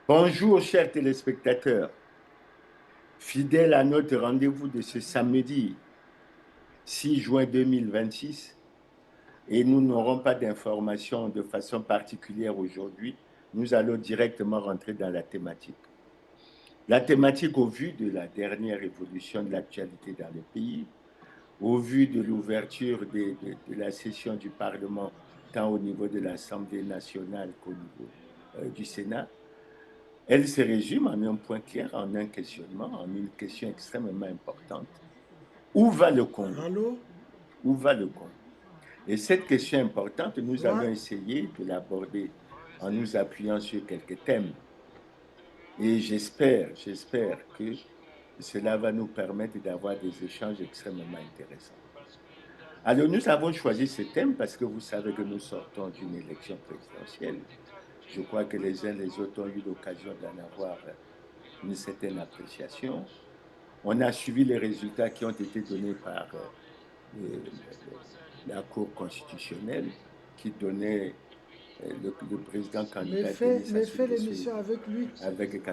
Bonjour chers téléspectateurs, fidèles à notre rendez-vous de ce samedi 6 juin 2026, et nous n'aurons pas d'informations de façon particulière aujourd'hui, nous allons directement rentrer dans la thématique. La thématique au vu de la dernière évolution de l'actualité dans le pays, au vu de l'ouverture de la session du Parlement, tant au niveau de l'Assemblée nationale qu'au niveau du Sénat, elle se résume en un point clair, en un questionnement, en une question extrêmement importante. Où va le Congo? Allô? Où va le Congo? Et cette question importante, nous allons Ouais. essayer de l'aborder en nous appuyant sur quelques thèmes. Et j'espère que cela va nous permettre d'avoir des échanges extrêmement intéressants. Alors, nous avons choisi ce thème parce que vous savez que nous sortons d'une élection présidentielle. Je crois que les uns et les autres ont eu l'occasion d'en avoir une certaine appréciation. On a suivi les résultats qui ont été donnés par la Cour constitutionnelle, qui donnait le président candidat Denis Mais Sassou fais Nguesso l'émission avec lui. avec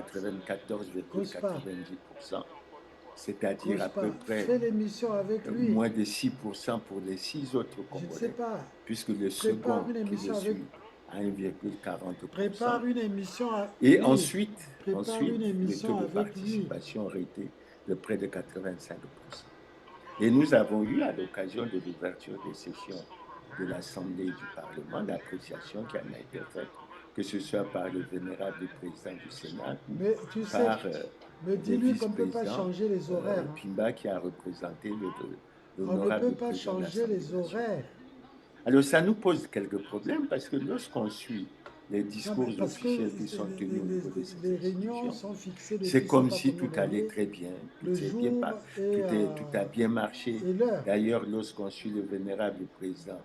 Cause pas. 94,90%, c'est-à-dire Cause à peu pas. près Fais l'émission avec lui. moins de 6% pour les 6 autres Je ne sais Congolais, pas. puisque le Prépare second une qui le émission avec. suit à 1,40%. Prépare une émission à. Et Oui. Prépare une le taux émission de avec lui. participation aurait été de près de 85%. Et nous avons eu, à l'occasion de l'ouverture des sessions de l'Assemblée du Parlement, l'appréciation qui en a été faite, que ce soit par le vénérable président du Sénat ou Mais tu sais, par me le dis-lui qu'on ne peut pas vice-président changer les horaires. Pimba qui a représenté On ne peut l'honorable pas président de changer l'Assemblée les nationale. horaires. Alors ça nous pose quelques problèmes parce que lorsqu'on suit les Non, discours mais parce que officiels qui sont tenus au niveau de ces les réunions institutions, sont fixées c'est depuis je ne sais comme pas si combien tout allait d'années, très bien, le jour tout a bien marché. et l'heure. D'ailleurs, lorsqu'on suit le vénérable président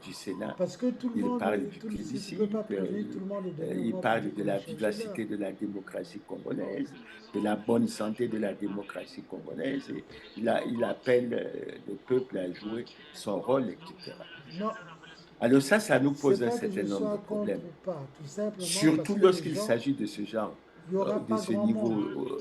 du Sénat, Parce que tout le il monde, parle du si tu ne peux pas plébiscite, prévenir tout le monde au dernier il moment pour parle dire de qu'on va la changer l'heure. vivacité de la démocratie congolaise, de la bonne santé de la démocratie congolaise, et il appelle le peuple à jouer son rôle, etc. Non, Alors ça nous c'est pose un pas que je certain nombre de sois contre problèmes, ou pas, tout simplement parce surtout que les lorsqu'il gens, s'agit de ce genre, il n'y aura de pas ce grand monde. niveau,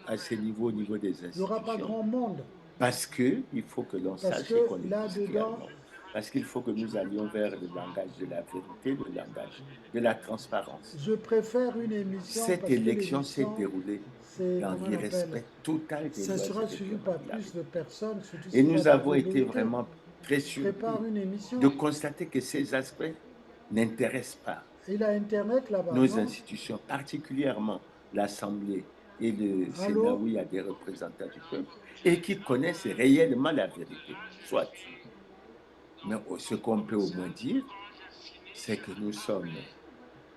à ce niveau, au niveau des Il n'y aura pas institutions, grand monde. parce qu'il faut que l'on Parce sache et que qu'on le dise là-dedans, clairement, parce qu'il faut que nous allions vers le langage de la vérité, le langage de la transparence. je préfère une émission Cette parce que élection s'est l'émission, déroulée c'est, dans comment on appelle, l'irrespect total des ça lois et sera suivi règlements par de la plus de République. personnes, surtout Et s'il va nous avoir avons des été vérités. vraiment très surpris Prépare une de émission. constater que ces aspects n'intéressent pas Il a Internet là-bas, nos non? institutions, particulièrement l'Assemblée et le Sénat, Allô? où il y a des représentants du peuple, et qui connaissent réellement la vérité. Soit. Mais ce qu'on peut au moins dire, c'est que nous sommes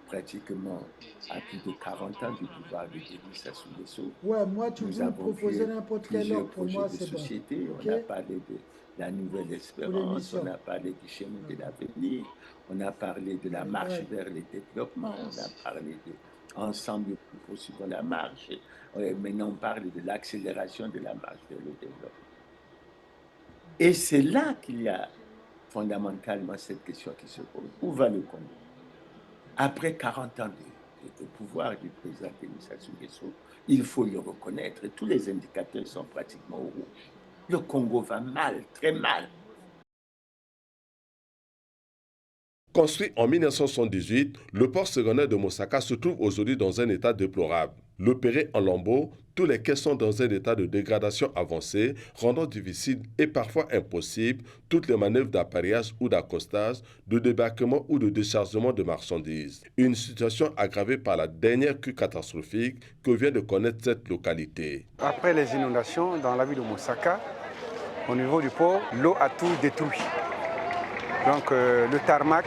pratiquement à plus de 40 ans du pouvoir de Denis Sassou Nguesso. Ouais, moi, tu Nous peux me avons proposer vu n'importe quelle heure. plusieurs Pour projets moi, de c'est bon. société. On OK? a parlé de la nouvelle Pour espérance, on l'émission. a parlé du chemin de l'avenir, on a parlé de la marche Ouais. vers le développement, on a parlé de ensemble nous poursuivons la marche. Maintenant, on parle de l'accélération de la marche vers le développement. Et c'est là qu'il y a fondamentalement cette question qui se pose. Où va le Congo? Après 40 ans de pouvoir du président Denis Sassou Nguesso, il faut le reconnaître, tous les indicateurs sont pratiquement au rouge. Le Congo va mal, très mal. Construit en 1978, le port secondaire de Mosaka se trouve aujourd'hui dans un état déplorable. L'opérer en lambeaux, tous les quais sont dans un état de dégradation avancée, rendant difficile et parfois impossible toutes les manœuvres d'appareillage ou d'accostage, de débarquement ou de déchargement de marchandises. Une situation aggravée par la dernière crue catastrophique que vient de connaître cette localité. Après les inondations dans la ville de Mosaka, au niveau du port, l'eau a tout détruit. Donc le tarmac,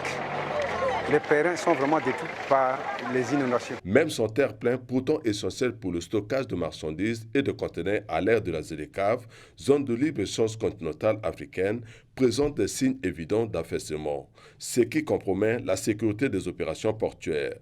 les perrins sont vraiment détruits par les inondations. Même son terre-plein, pourtant essentiel pour le stockage de marchandises et de conteneurs à l'ère de la ZLECAf, zone de libre-échange continentale africaine, présente des signes évidents d'affaissement, ce qui compromet la sécurité des opérations portuaires.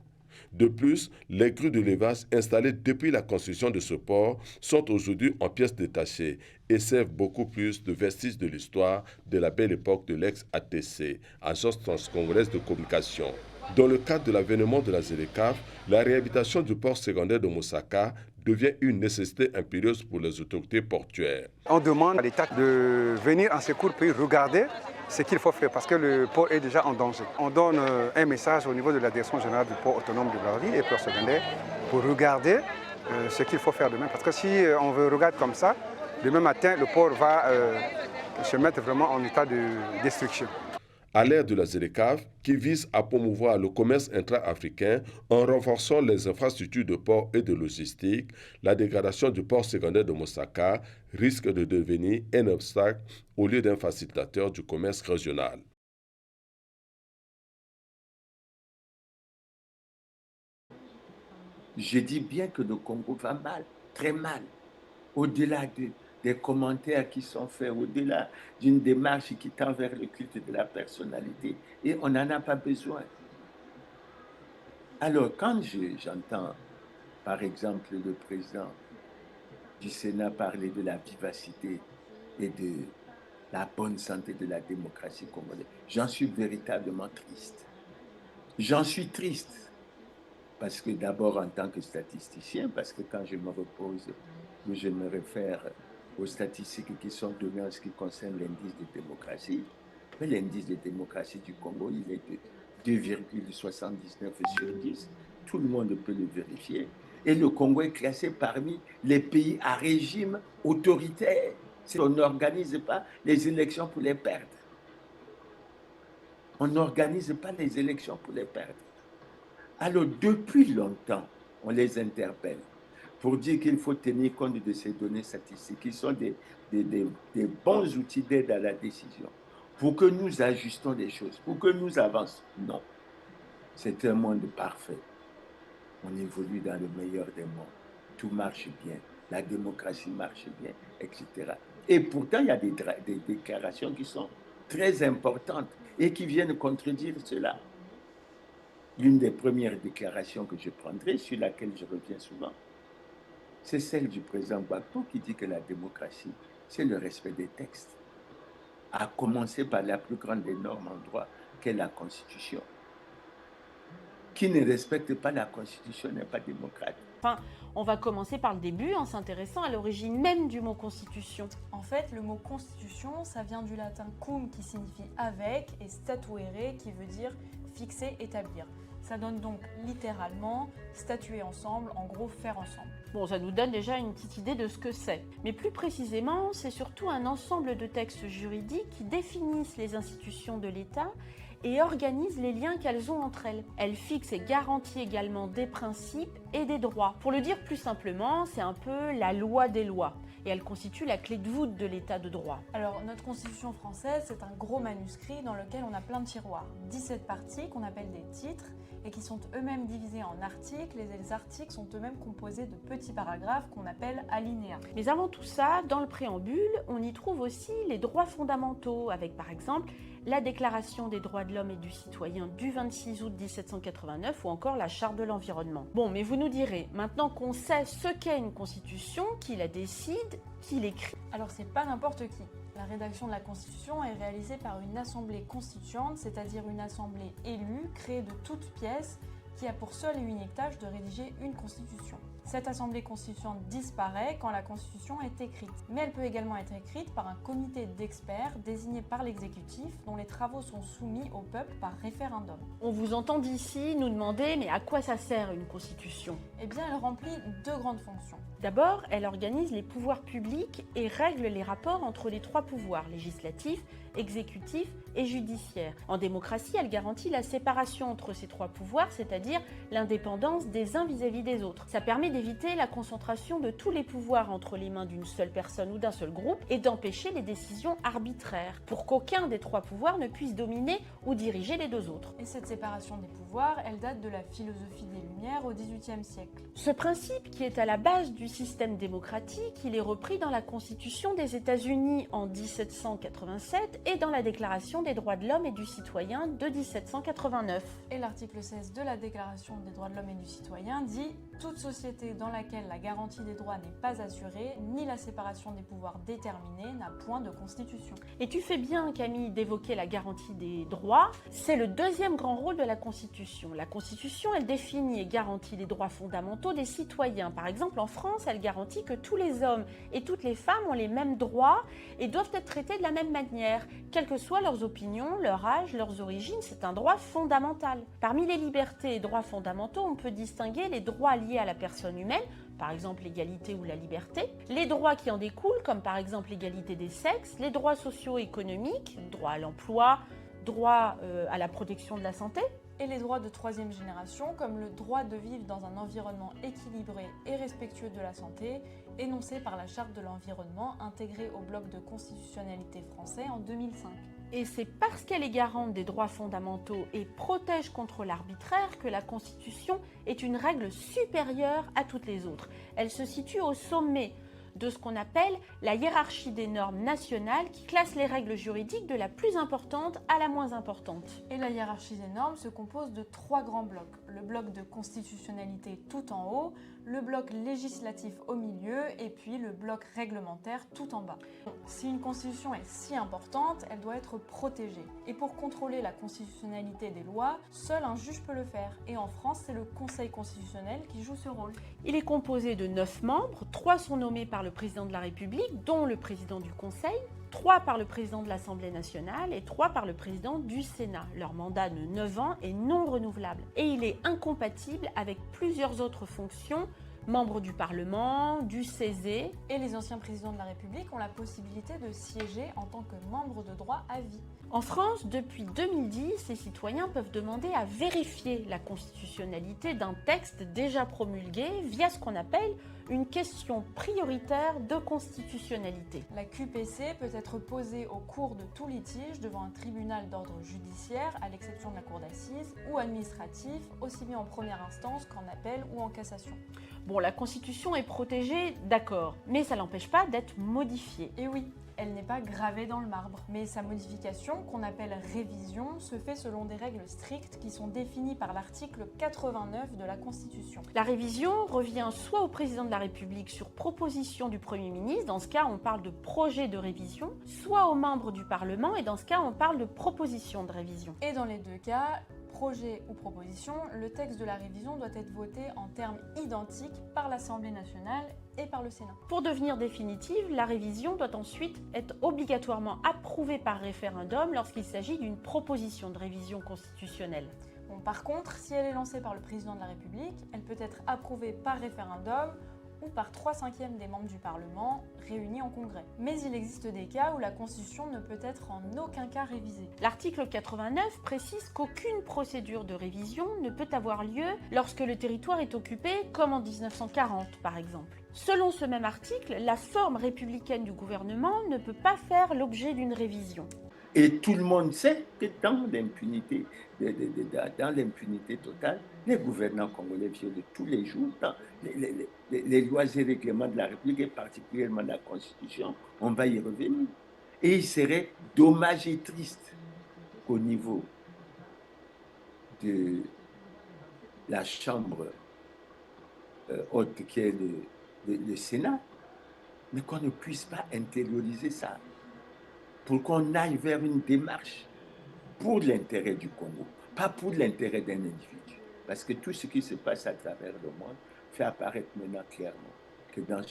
De plus, les grues de levage installées depuis la construction de ce port sont aujourd'hui en pièces détachées et servent beaucoup plus de vestiges de l'histoire de la belle époque de l'ex-ATC, Agence transcongolaise de communication. Dans le cadre de l'avènement de la ZLECAf, la réhabilitation du port secondaire de Mosaka devient une nécessité impérieuse pour les autorités portuaires. On demande à l'État de venir en secours pour regarder ce qu'il faut faire parce que le port est déjà en danger. On donne un message au niveau de la direction générale du port autonome de Brazzaville et port secondaire pour regarder ce qu'il faut faire demain. Parce que si on veut regarder comme ça, demain matin, le port va se mettre vraiment en état de destruction. À l'ère de la ZLECAf, qui vise à promouvoir le commerce intra-africain en renforçant les infrastructures de port et de logistique, la dégradation du port secondaire de Mosaka risque de devenir un obstacle au lieu d'un facilitateur du commerce régional. Je dis bien que le Congo va mal, très mal, au-delà des commentaires qui sont faits, au-delà d'une démarche qui tend vers le culte de la personnalité. Et on n'en a pas besoin. Alors, quand j'entends, par exemple, le président du Sénat parler de la vivacité et de la bonne santé de la démocratie congolaise, j'en suis véritablement triste. J'en suis triste. Parce que d'abord, en tant que statisticien, parce que quand je me repose, je me réfère aux statistiques qui sont données en ce qui concerne l'indice de démocratie. Mais l'indice de démocratie du Congo, il est de 2,79 sur 10. Tout le monde peut le vérifier. Et le Congo est classé parmi les pays à régime autoritaire. On n'organise pas les élections pour les perdre. On n'organise pas les élections pour les perdre. Alors, depuis longtemps, on les interpelle pour dire qu'il faut tenir compte de ces données statistiques qui sont des bons outils d'aide à la décision, pour que nous ajustons les choses, pour que nous avancions. Non, c'est un monde parfait. On évolue dans le meilleur des mondes. Tout marche bien, la démocratie marche bien, etc. Et pourtant, il y a des déclarations qui sont très importantes et qui viennent contredire cela. L'une des premières déclarations que je prendrai, sur laquelle je reviens souvent, c'est celle du président Gbagbo qui dit que la démocratie, c'est le respect des textes, à commencer par la plus grande des normes en droit, qu'est la Constitution. Qui ne respecte pas la Constitution n'est pas démocrate. Enfin, on va commencer par le début en s'intéressant à l'origine même du mot constitution. En fait, le mot constitution, ça vient du latin cum qui signifie avec et statuere qui veut dire fixer, établir. Ça donne donc littéralement statuer ensemble, en gros faire ensemble. Bon, ça nous donne déjà une petite idée de ce que c'est. Mais plus précisément, c'est surtout un ensemble de textes juridiques qui définissent les institutions de l'État et organisent les liens qu'elles ont entre elles. Elles fixent et garantissent également des principes et des droits. Pour le dire plus simplement, c'est un peu la loi des lois. Et elle constitue la clé de voûte de l'état de droit. Alors, notre constitution française, c'est un gros manuscrit dans lequel on a plein de tiroirs. 17 parties qu'on appelle des titres et qui sont eux-mêmes divisés en articles et les articles sont eux-mêmes composés de petits paragraphes qu'on appelle alinéas. Mais avant tout ça, dans le préambule, on y trouve aussi les droits fondamentaux avec par exemple la Déclaration des droits de l'homme et du citoyen du 26 août 1789 ou encore la Charte de l'environnement. Bon, mais vous nous direz, maintenant qu'on sait ce qu'est une constitution, qui la décide, qui l'écrit. Alors c'est pas n'importe qui. La rédaction de la Constitution est réalisée par une assemblée constituante, c'est-à-dire une assemblée élue, créée de toutes pièces, qui a pour seule et unique tâche de rédiger une constitution. Cette assemblée constituante disparaît quand la constitution est écrite, mais elle peut également être écrite par un comité d'experts désigné par l'exécutif dont les travaux sont soumis au peuple par référendum. On vous entend d'ici nous demander mais à quoi ça sert une constitution ? Eh bien, elle remplit deux grandes fonctions. D'abord, elle organise les pouvoirs publics et règle les rapports entre les trois pouvoirs, législatif, exécutif et judiciaire. En démocratie, elle garantit la séparation entre ces trois pouvoirs, c'est-à-dire l'indépendance des uns vis-à-vis des autres. Ça permet d'éviter la concentration de tous les pouvoirs entre les mains d'une seule personne ou d'un seul groupe et d'empêcher les décisions arbitraires, pour qu'aucun des trois pouvoirs ne puisse dominer ou diriger les deux autres. Et cette séparation des pouvoirs, elle date de la philosophie des Lumières au XVIIIe siècle. Ce principe, qui est à la base du système démocratique, il est repris dans la Constitution des États-Unis en 1787 et dans la Déclaration des droits de l'homme et du citoyen de 1789. Et l'article 16 de la Déclaration des droits de l'homme et du citoyen dit « Toute société dans laquelle la garantie des droits n'est pas assurée, ni la séparation des pouvoirs déterminée, n'a point de constitution. » Et tu fais bien, Camille, d'évoquer la garantie des droits. C'est le deuxième grand rôle de la Constitution. La Constitution, elle définit et garantit les droits fondamentaux des citoyens. Par exemple, en France, elle garantit que tous les hommes et toutes les femmes ont les mêmes droits et doivent être traités de la même manière, quelles que soient leurs opinions, leur âge, leurs origines. C'est un droit fondamental. Parmi les libertés et droits fondamentaux, on peut distinguer les droits liés à la personne humaine, par exemple l'égalité ou la liberté, les droits qui en découlent, comme par exemple l'égalité des sexes, les droits socio-économiques, droit à l'emploi, droit à la protection de la santé, Et les droits de troisième génération, comme le droit de vivre dans un environnement équilibré et respectueux de la santé, énoncé par la Charte de l'environnement intégrée au bloc de constitutionnalité français en 2005. Et c'est parce qu'elle est garante des droits fondamentaux et protège contre l'arbitraire que la Constitution est une règle supérieure à toutes les autres. Elle se situe au sommet de ce qu'on appelle la hiérarchie des normes nationales qui classe les règles juridiques de la plus importante à la moins importante. Et la hiérarchie des normes se compose de 3 grands blocs. Le bloc de constitutionnalité tout en haut, le bloc législatif au milieu et puis le bloc réglementaire tout en bas. Si une constitution est si importante, elle doit être protégée. Et pour contrôler la constitutionnalité des lois, seul un juge peut le faire. Et en France, c'est le Conseil constitutionnel qui joue ce rôle. Il est composé de 9 membres, 3 sont nommés par le président de la République, dont le président du Conseil, 3 par le président de l'Assemblée nationale et 3 par le président du Sénat. Leur mandat de 9 ans est non renouvelable et il est incompatible avec plusieurs autres fonctions, membres du Parlement, du CESE. Et les anciens présidents de la République ont la possibilité de siéger en tant que membres de droit à vie. En France, depuis 2010, les citoyens peuvent demander à vérifier la constitutionnalité d'un texte déjà promulgué via ce qu'on appelle une question prioritaire de constitutionnalité. La QPC peut être posée au cours de tout litige devant un tribunal d'ordre judiciaire, à l'exception de la cour d'assises, ou administratif, aussi bien en première instance qu'en appel ou en cassation. Bon, la Constitution est protégée, d'accord, mais ça n'empêche pas d'être modifiée. Et oui, elle n'est pas gravée dans le marbre, mais sa modification, qu'on appelle révision, se fait selon des règles strictes qui sont définies par l'article 89 de la Constitution. La révision revient soit au président de la République sur proposition du Premier ministre, dans ce cas on parle de projet de révision, soit aux membres du Parlement, et dans ce cas on parle de proposition de révision. Et dans les deux cas, projet ou proposition, le texte de la révision doit être voté en termes identiques par l'Assemblée nationale et par le Sénat. Pour devenir définitive, la révision doit ensuite être obligatoirement approuvée par référendum lorsqu'il s'agit d'une proposition de révision constitutionnelle. Bon, par contre, si elle est lancée par le président de la République, elle peut être approuvée par référendum ou par 3/5 des membres du Parlement réunis en congrès. Mais il existe des cas où la Constitution ne peut être en aucun cas révisée. L'article 89 précise qu'aucune procédure de révision ne peut avoir lieu lorsque le territoire est occupé, comme en 1940 par exemple. Selon ce même article, la forme républicaine du gouvernement ne peut pas faire l'objet d'une révision. Et tout le monde sait que dans l'impunité, totale, les gouvernants congolais violent tous les jours dans les lois et règlements de la République, et particulièrement la Constitution. On va y revenir. Et il serait dommage et triste qu'au niveau de la Chambre haute qui est le Sénat, mais qu'on ne puisse pas intérioriser ça, pour qu'on aille vers une démarche pour l'intérêt du Congo, pas pour l'intérêt d'un individu. Parce que tout ce qui se passe à travers le monde fait apparaître maintenant clairement que dans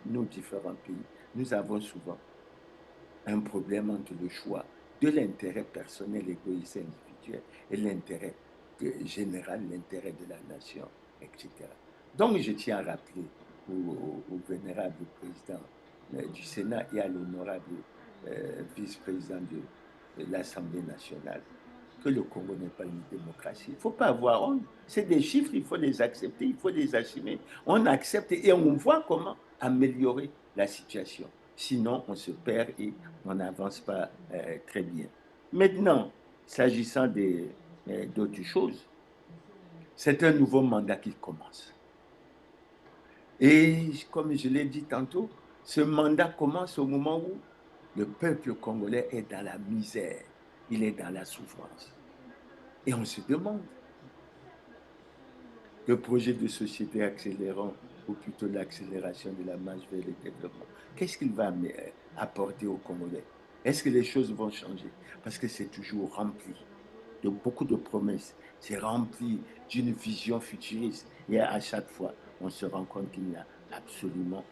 nos différents pays, nous avons souvent un problème entre le choix de l'intérêt personnel, égoïste, individuel, et l'intérêt général, l'intérêt de la nation, etc. Donc je tiens à rappeler au vénérable président du Sénat et à l'honorable vice-président de l'Assemblée nationale que le Congo n'est pas une démocratie. Il ne faut pas avoir honte. C'est des chiffres, il faut les accepter, il faut les assumer. On accepte et on voit comment améliorer la situation. Sinon, on se perd et on n'avance pas très bien. Maintenant, s'agissant d'autres choses, c'est un nouveau mandat qui commence. Et comme je l'ai dit tantôt, ce mandat commence au moment où le peuple congolais est dans la misère, il est dans la souffrance. Et on se demande, le projet de société accélérant, ou plutôt l'accélération de la marche vers le développement, qu'est-ce qu'il va apporter aux Congolais? Est-ce que les choses vont changer? Parce que c'est toujours rempli de beaucoup de promesses, c'est rempli d'une vision futuriste. Et à chaque fois, on se rend compte qu'il n'y a absolument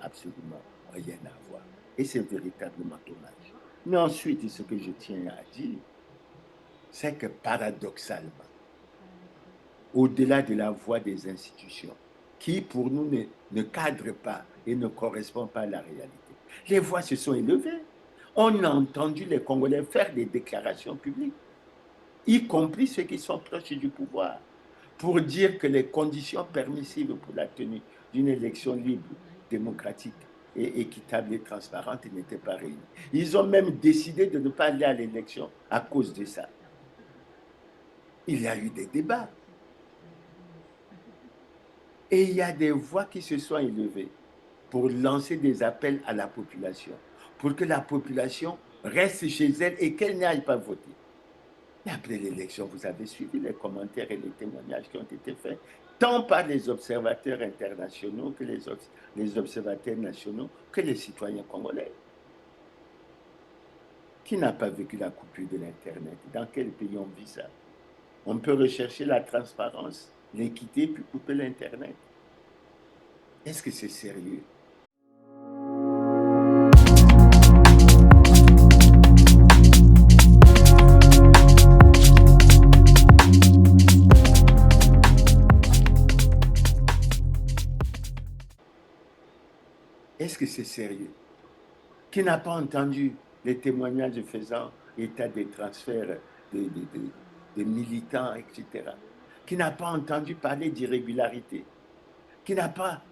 rien à voir. Et c'est véritablement dommage. Mais ensuite, ce que je tiens à dire, c'est que paradoxalement, au-delà de la voix des institutions, qui pour nous ne cadrent pas et ne correspondent pas à la réalité, les voix se sont élevées. On a entendu les Congolais faire des déclarations publiques, y compris ceux qui sont proches du pouvoir, pour dire que les conditions permissives pour la tenue d'une élection libre, démocratique et équitable et transparente n'étaient pas réunies. Ils ont même décidé de ne pas aller à l'élection à cause de ça. Il y a eu des débats. Et il y a des voix qui se sont élevées pour lancer des appels à la population, pour que la population reste chez elle et qu'elle n'aille pas voter. Mais après l'élection, vous avez suivi les commentaires et les témoignages qui ont été faits, tant par les observateurs internationaux que les observateurs nationaux, que les citoyens congolais. Qui n'a pas vécu la coupure de l'Internet? Dans quel pays on vit ça? On peut rechercher la transparence, l'équité, puis couper l'Internet. Est-ce que c'est sérieux? Est-ce que c'est sérieux? Qui n'a pas entendu les témoignages faisant état des transferts de militants, etc. Qui n'a pas entendu parler d'irrégularité? Qui n'a pas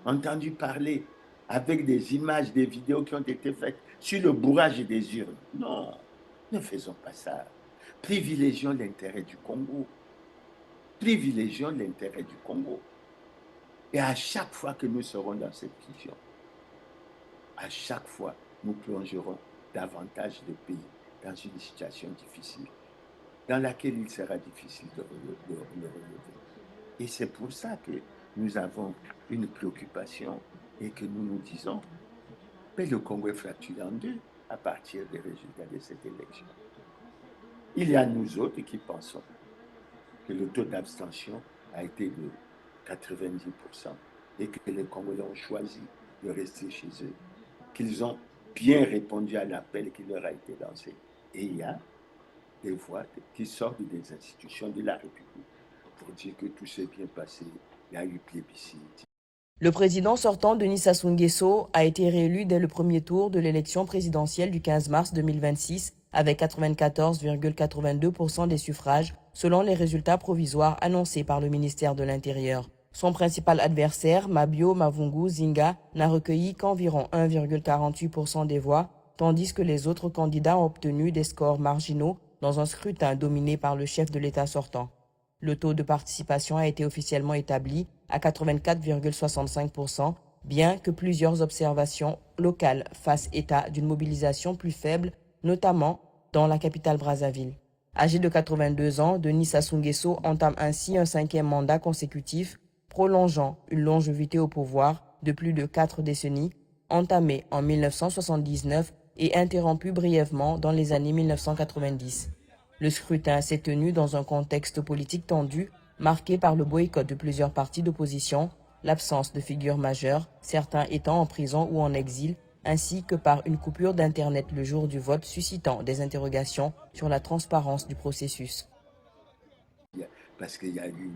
entendu parler avec des images, des vidéos qui ont été faites sur le bourrage des urnes? Non, ne faisons pas ça. Privilégions l'intérêt du Congo. Privilégions l'intérêt du Congo. Et à chaque fois que nous serons dans cette vision, à chaque fois, nous plongerons davantage de pays dans une situation difficile, dans laquelle il sera difficile de le relever. Et c'est pour ça que nous avons une préoccupation et que nous nous disons, mais le Congo est fracturé en deux à partir des résultats de cette élection. Il y a nous autres qui pensons que le taux d'abstention a été de 90% et que les Congolais ont choisi de rester chez eux, qu'ils ont bien répondu à l'appel qui leur a été lancé. Et il y a des voix qui sortent des institutions de la République pour dire que tout s'est bien passé, il y a eu plébiscite. Le président sortant, Denis Sassou Nguesso, a été réélu dès le premier tour de l'élection présidentielle du 15 mars 2026 avec 94,82% des suffrages, selon les résultats provisoires annoncés par le ministère de l'Intérieur. Son principal adversaire, Mabio Mavungu Zinga, n'a recueilli qu'environ 1,48% des voix, tandis que les autres candidats ont obtenu des scores marginaux dans un scrutin dominé par le chef de l'État sortant. Le taux de participation a été officiellement établi à 84,65%, bien que plusieurs observations locales fassent état d'une mobilisation plus faible, notamment dans la capitale Brazzaville. Âgé de 82 ans, Denis Sassou Nguesso entame ainsi un 5e mandat consécutif, prolongeant une longévité au pouvoir de plus de 4 décennies, entamée en 1979 et interrompue brièvement dans les années 1990. Le scrutin s'est tenu dans un contexte politique tendu, marqué par le boycott de plusieurs partis d'opposition, l'absence de figures majeures, certains étant en prison ou en exil, ainsi que par une coupure d'Internet le jour du vote suscitant des interrogations sur la transparence du processus. Parce qu'il y a eu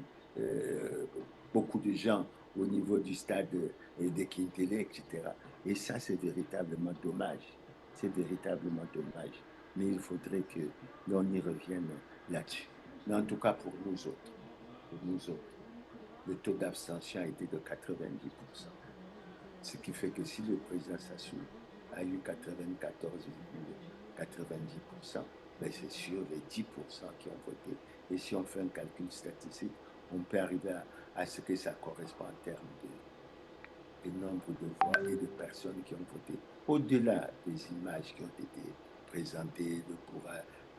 beaucoup de gens au niveau du stade de Kintele, etc. Et ça, c'est véritablement dommage. C'est véritablement dommage. Mais il faudrait que l'on y revienne là-dessus. Mais en tout cas, pour nous autres, le taux d'abstention a été de 90%. Ce qui fait que si le président Sassou a eu 94,90%, ben c'est sûr les 10% qui ont voté. Et si on fait un calcul statistique, on peut arriver à ce que ça correspond en termes le nombre de voix et de personnes qui ont voté, au-delà des images qui ont été présentées,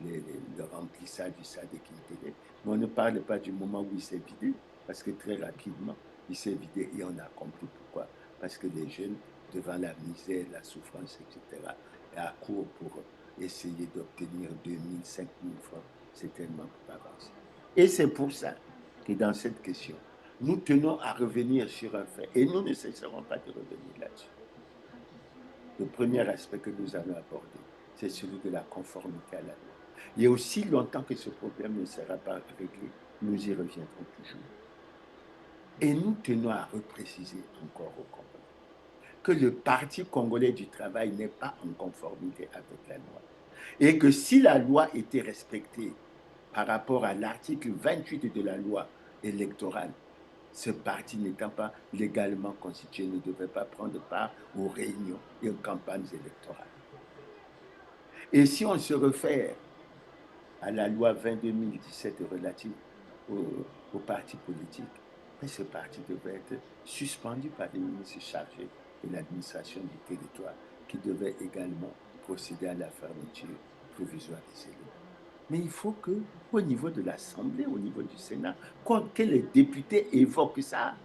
le remplissage du SAD et Quintélé. Mais on ne parle pas du moment où il s'est vidé, parce que très rapidement, il s'est vidé et on a compris pourquoi. Parce que les jeunes, devant la misère, la souffrance, etc., accourent pour essayer d'obtenir 2 000, 5 000 francs, c'est tellement pour avancer. Et c'est pour ça que dans cette question, nous tenons à revenir sur un fait, et nous ne cesserons pas de revenir là-dessus. Le premier aspect que nous allons aborder, c'est celui de la conformité à la loi. Et aussi longtemps que ce problème ne sera pas réglé, nous y reviendrons toujours. Et nous tenons à repréciser encore au Congo que le Parti congolais du travail n'est pas en conformité avec la loi. Et que si la loi était respectée par rapport à l'article 28 de la loi électorale, ce parti n'étant pas légalement constitué ne devait pas prendre part aux réunions et aux campagnes électorales. Et si on se réfère à la loi 20-2017 relative aux partis politiques, ce parti devait être suspendu par les ministres chargés de l'administration du territoire qui devaient également procéder à la fermeture provisoire des élections. Mais il faut qu'au niveau de l'Assemblée, au niveau du Sénat, que les députés évoquent ça,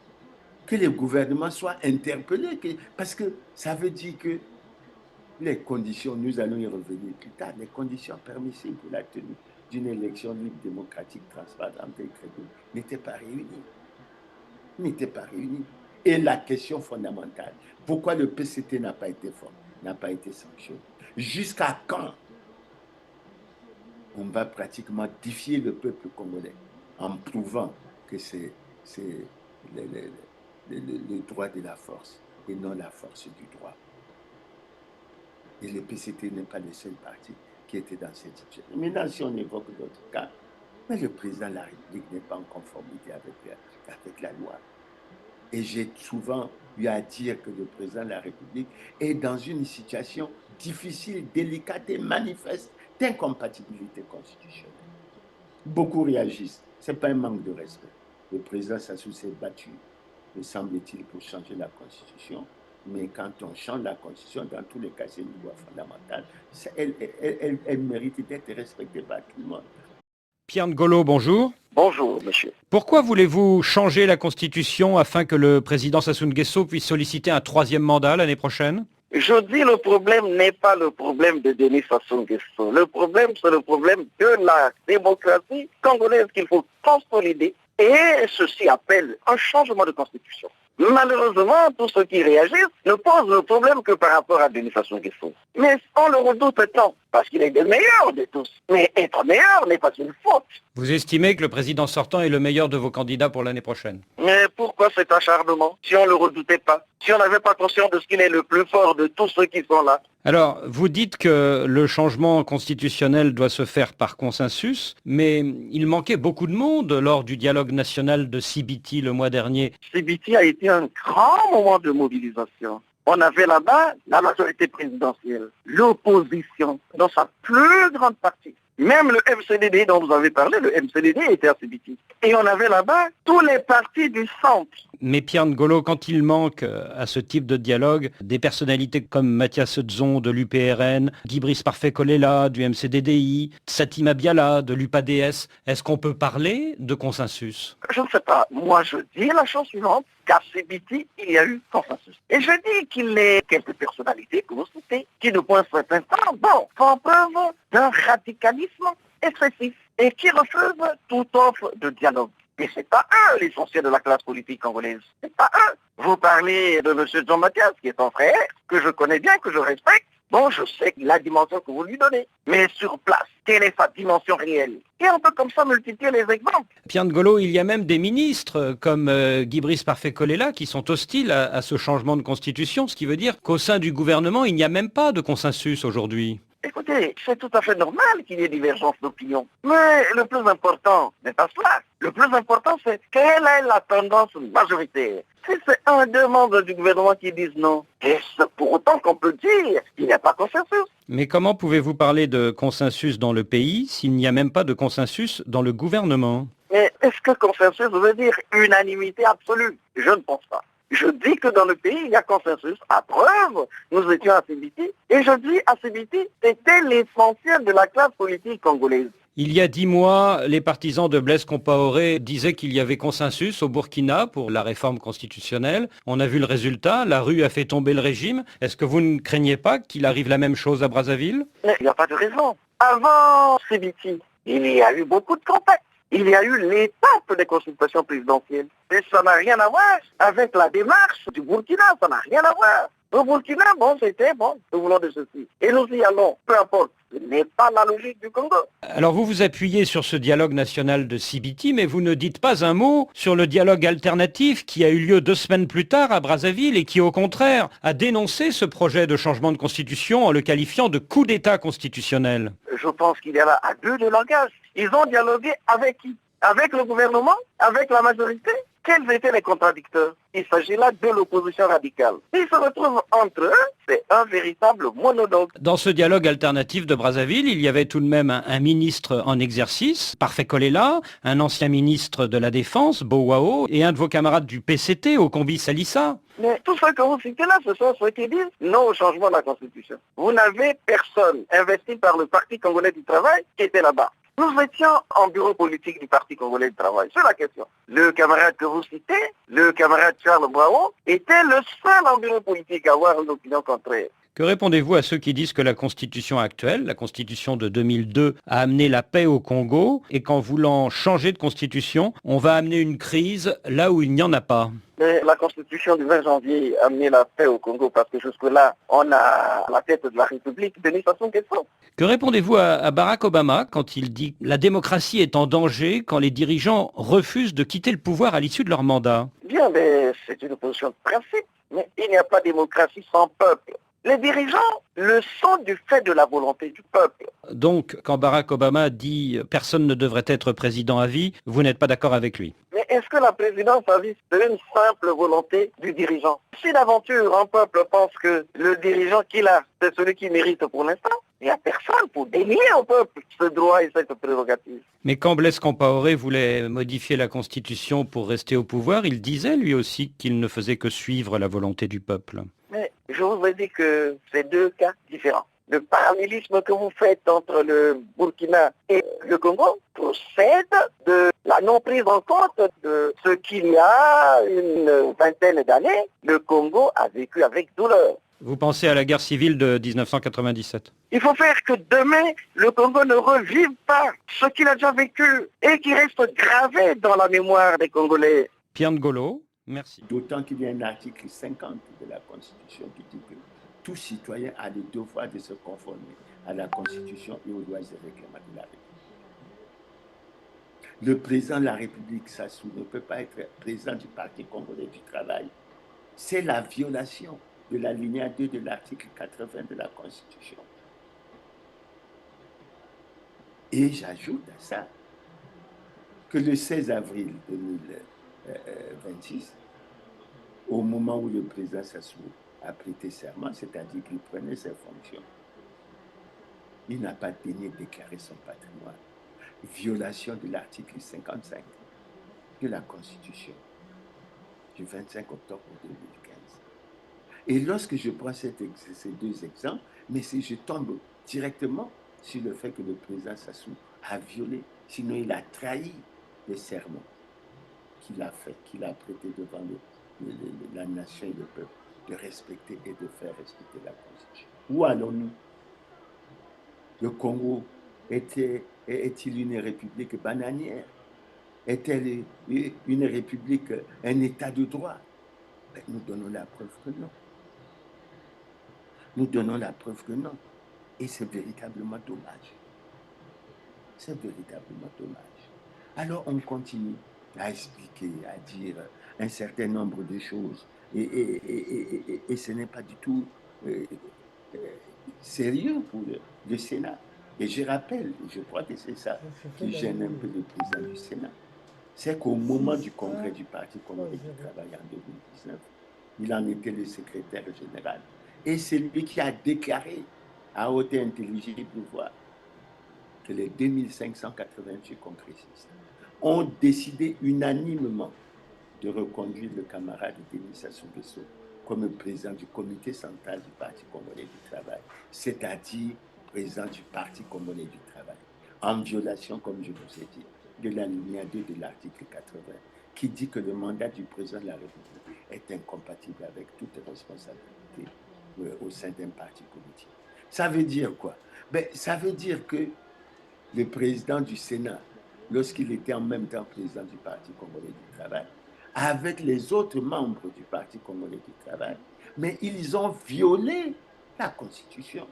que les gouvernements soient interpellés, parce que ça veut dire que les conditions, nous allons y revenir plus tard, les conditions permissibles pour la tenue d'une élection libre, démocratique, transparente et crédible n'étaient pas réunies. Et la question fondamentale, pourquoi le PCT n'a pas été sanctionné? Jusqu'à quand on va pratiquement défier le peuple congolais en prouvant que c'est le droit de la force et non la force du droit? Et le PCT n'est pas le seul parti qui était dans cette situation. Maintenant, si on évoque d'autres cas, mais le président de la République n'est pas en conformité avec la loi. Et j'ai souvent eu à dire que le président de la République est dans une situation difficile, délicate et manifeste d'incompatibilité constitutionnelle. Beaucoup réagissent. Ce n'est pas un manque de respect. Le président Sassou s'est battu, me semble-t-il, pour changer la Constitution. Mais quand on change la Constitution, dans tous les cas, c'est une loi fondamentale. Elle mérite d'être respectée par tout le monde. Pierre Ngolo, bonjour. Bonjour, monsieur. Pourquoi voulez-vous changer la Constitution afin que le président Sassou Nguesso puisse solliciter un 3e mandat l'année prochaine? Je dis le problème n'est pas le problème de Denis Sassou Nguesso. Le problème, c'est le problème de la démocratie congolaise qu'il faut consolider. Et ceci appelle un changement de constitution. Malheureusement, tous ceux qui réagissent ne posent le problème que par rapport à Denis Sassou Nguesso. Mais on le redoute tant, parce qu'il est le meilleur de tous. Mais être meilleur n'est pas une faute. Vous estimez que le président sortant est le meilleur de vos candidats pour l'année prochaine? Mais pourquoi cet acharnement, si on ne le redoutait pas, si on n'avait pas conscience de ce qu'il est le plus fort de tous ceux qui sont là? Alors, vous dites que le changement constitutionnel doit se faire par consensus, mais il manquait beaucoup de monde lors du dialogue national de Sibiti le mois dernier. Sibiti a été un grand moment de mobilisation. On avait là-bas la majorité présidentielle, l'opposition dans sa plus grande partie. Même le MCDD dont vous avez parlé, le MCDD était à Sibiti. Et on avait là-bas tous les partis du centre. Mais Pierre Ngolo, quand il manque à ce type de dialogue des personnalités comme Mathias Tzon de l'UPRN, Guy Brice Parfait-Kolela du MCDDI, Satima Biala de l'UPADS, est-ce qu'on peut parler de consensus? Je ne sais pas. Moi, je dis la chose suivante, qu'à Sibiti, il y a eu consensus. Et je dis qu'il y a quelques personnalités que vous citez, qui de point certain temps, font preuve d'un radicalisme excessif et qui refusent toute offre de dialogue. Mais c'est pas eux l'essentiel de la classe politique congolaise. C'est pas eux. Vous parlez de M. Jean Mathias, qui est ton frère, que je connais bien, que je respecte. Bon, je sais la dimension que vous lui donnez. Mais sur place, quelle est sa dimension réelle? Et on peut comme ça multiplier les exemples. Pierre Ngolo, il y a même des ministres comme Guy Brice Parfait-Kolela qui sont hostiles à ce changement de constitution, ce qui veut dire qu'au sein du gouvernement, il n'y a même pas de consensus aujourd'hui. Écoutez, c'est tout à fait normal qu'il y ait divergence d'opinion. Mais le plus important n'est pas cela. Le plus important, c'est quelle est la tendance majoritaire. Si c'est un des membres du gouvernement qui disent non, est-ce pour autant qu'on peut dire qu'il n'y a pas de consensus? Mais comment pouvez-vous parler de consensus dans le pays s'il n'y a même pas de consensus dans le gouvernement? Mais est-ce que consensus veut dire unanimité absolue? Je ne pense pas. Je dis que dans le pays, il y a consensus. À preuve, nous étions à Sibiti. Et je dis à Sibiti, c'était l'essentiel de la classe politique congolaise. Il y a 10 mois, les partisans de Blaise Compaoré disaient qu'il y avait consensus au Burkina pour la réforme constitutionnelle. On a vu le résultat, la rue a fait tomber le régime. Est-ce que vous ne craignez pas qu'il arrive la même chose à Brazzaville? Mais il n'y a pas de raison. Avant Sibiti, il y a eu beaucoup de contacts. Il y a eu l'étape des consultations présidentielles. Et ça n'a rien à voir avec la démarche du Burkina, ça n'a rien à voir. Au Burkina, c'était nous voulons de ceci. Et nous y allons, peu importe. Ce n'est pas la logique du Congo. Alors vous vous appuyez sur ce dialogue national de Sibiti, mais vous ne dites pas un mot sur le dialogue alternatif qui a eu lieu 2 semaines plus tard à Brazzaville et qui, au contraire, a dénoncé ce projet de changement de constitution en le qualifiant de coup d'État constitutionnel. Je pense qu'il y a là à deux de langage. Ils ont dialogué avec qui? Avec le gouvernement? Avec la majorité? Quels étaient les contradicteurs? Il s'agit là de l'opposition radicale. Ils se retrouvent entre eux, c'est un véritable monologue. Dans ce dialogue alternatif de Brazzaville, il y avait tout de même un ministre en exercice, Parfait Kolela, un ancien ministre de la Défense, Bowao, et un de vos camarades du PCT, Okombi Salissa. Mais tout ce que vous citez là, ce sont ceux qui disent non au changement de la Constitution. Vous n'avez personne investi par le Parti congolais du travail qui était là-bas. Nous étions en bureau politique du Parti congolais du travail. C'est la question. Le camarade que vous citez, le camarade Charles Bravo, était le seul en bureau politique à avoir une opinion contraire. Que répondez-vous à ceux qui disent que la constitution actuelle, la constitution de 2002, a amené la paix au Congo et qu'en voulant changer de constitution, on va amener une crise là où il n'y en a pas? Mais la constitution du 20 janvier a amené la paix au Congo parce que jusque-là, on a la tête de la République, Denis Sassou Nguesso. Que répondez-vous à Barack Obama quand il dit que la démocratie est en danger quand les dirigeants refusent de quitter le pouvoir à l'issue de leur mandat? Bien, mais c'est une position de principe. Mais il n'y a pas de démocratie sans peuple. Les dirigeants le sont du fait de la volonté du peuple. Donc, quand Barack Obama dit « personne ne devrait être président à vie », vous n'êtes pas d'accord avec lui? Mais est-ce que la présidence à vie, c'est une simple volonté du dirigeant? Si d'aventure un peuple pense que le dirigeant qu'il a, c'est celui qui mérite pour l'instant, il n'y a personne pour dénier au peuple ce droit et cette prérogative. Mais quand Blaise Compaoré voulait modifier la Constitution pour rester au pouvoir, il disait lui aussi qu'il ne faisait que suivre la volonté du peuple. Mais je vous ai dit que c'est deux cas différents. Le parallélisme que vous faites entre le Burkina et le Congo procède de la non prise en compte de ce qu'il y a une vingtaine d'années, le Congo a vécu avec douleur. Vous pensez à la guerre civile de 1997? Il faut faire que demain, le Congo ne revive pas ce qu'il a déjà vécu et qui reste gravé dans la mémoire des Congolais. Pierre Ngolo, merci. D'autant qu'il y a un article 50 de la Constitution qui dit que tout citoyen a le devoir de se conformer à la Constitution et aux lois et règlements de la République. Le président de la République, Sassou, ne peut pas être président du Parti congolais du travail. C'est la violation de la ligne 2 de l'article 80 de la Constitution. Et j'ajoute à ça que le 16 avril 2026, au moment où le président Sassou a prêté serment, c'est-à-dire qu'il prenait ses fonctions, il n'a pas daigné déclarer son patrimoine. Violation de l'article 55 de la Constitution du 25 octobre 2015. Et lorsque je prends ces deux exemples, mais si je tombe directement sur le fait que le président Sassou a violé, sinon il a trahi les serments qu'il a fait, qu'il a prêté devant la nation et le peuple, de respecter et de faire respecter la Constitution. Où allons-nous? Le Congo est-il une république bananière? Est-elle une république, un état de droit? Ben, nous donnons la preuve que non. Nous donnons la preuve que non. Et c'est véritablement dommage. C'est véritablement dommage. Alors on continue à expliquer, à dire un certain nombre de choses. Et ce n'est pas du tout sérieux pour le Sénat. Et je rappelle, je crois que c'est ça qui gêne un peu le président du Sénat, c'est qu'au moment du congrès du Parti congolais du travail en 2019, il en était le secrétaire général. Et c'est lui qui a déclaré à haute et intelligible voix que les 2588 congressistes ont décidé unanimement de reconduire le camarade Denis Sassou Nguesso comme président du comité central du Parti congolais du travail, c'est-à-dire président du Parti congolais du travail, en violation, comme je vous ai dit, de l'alinéa 2 de l'article 80, qui dit que le mandat du président de la République est incompatible avec toute responsabilité au sein d'un parti politique. Ça veut dire quoi? Ben, ça veut dire que le président du Sénat, lorsqu'il était en même temps président du Parti congolais du travail, avec les autres membres du Parti congolais du travail, mais ils ont violé la Constitution.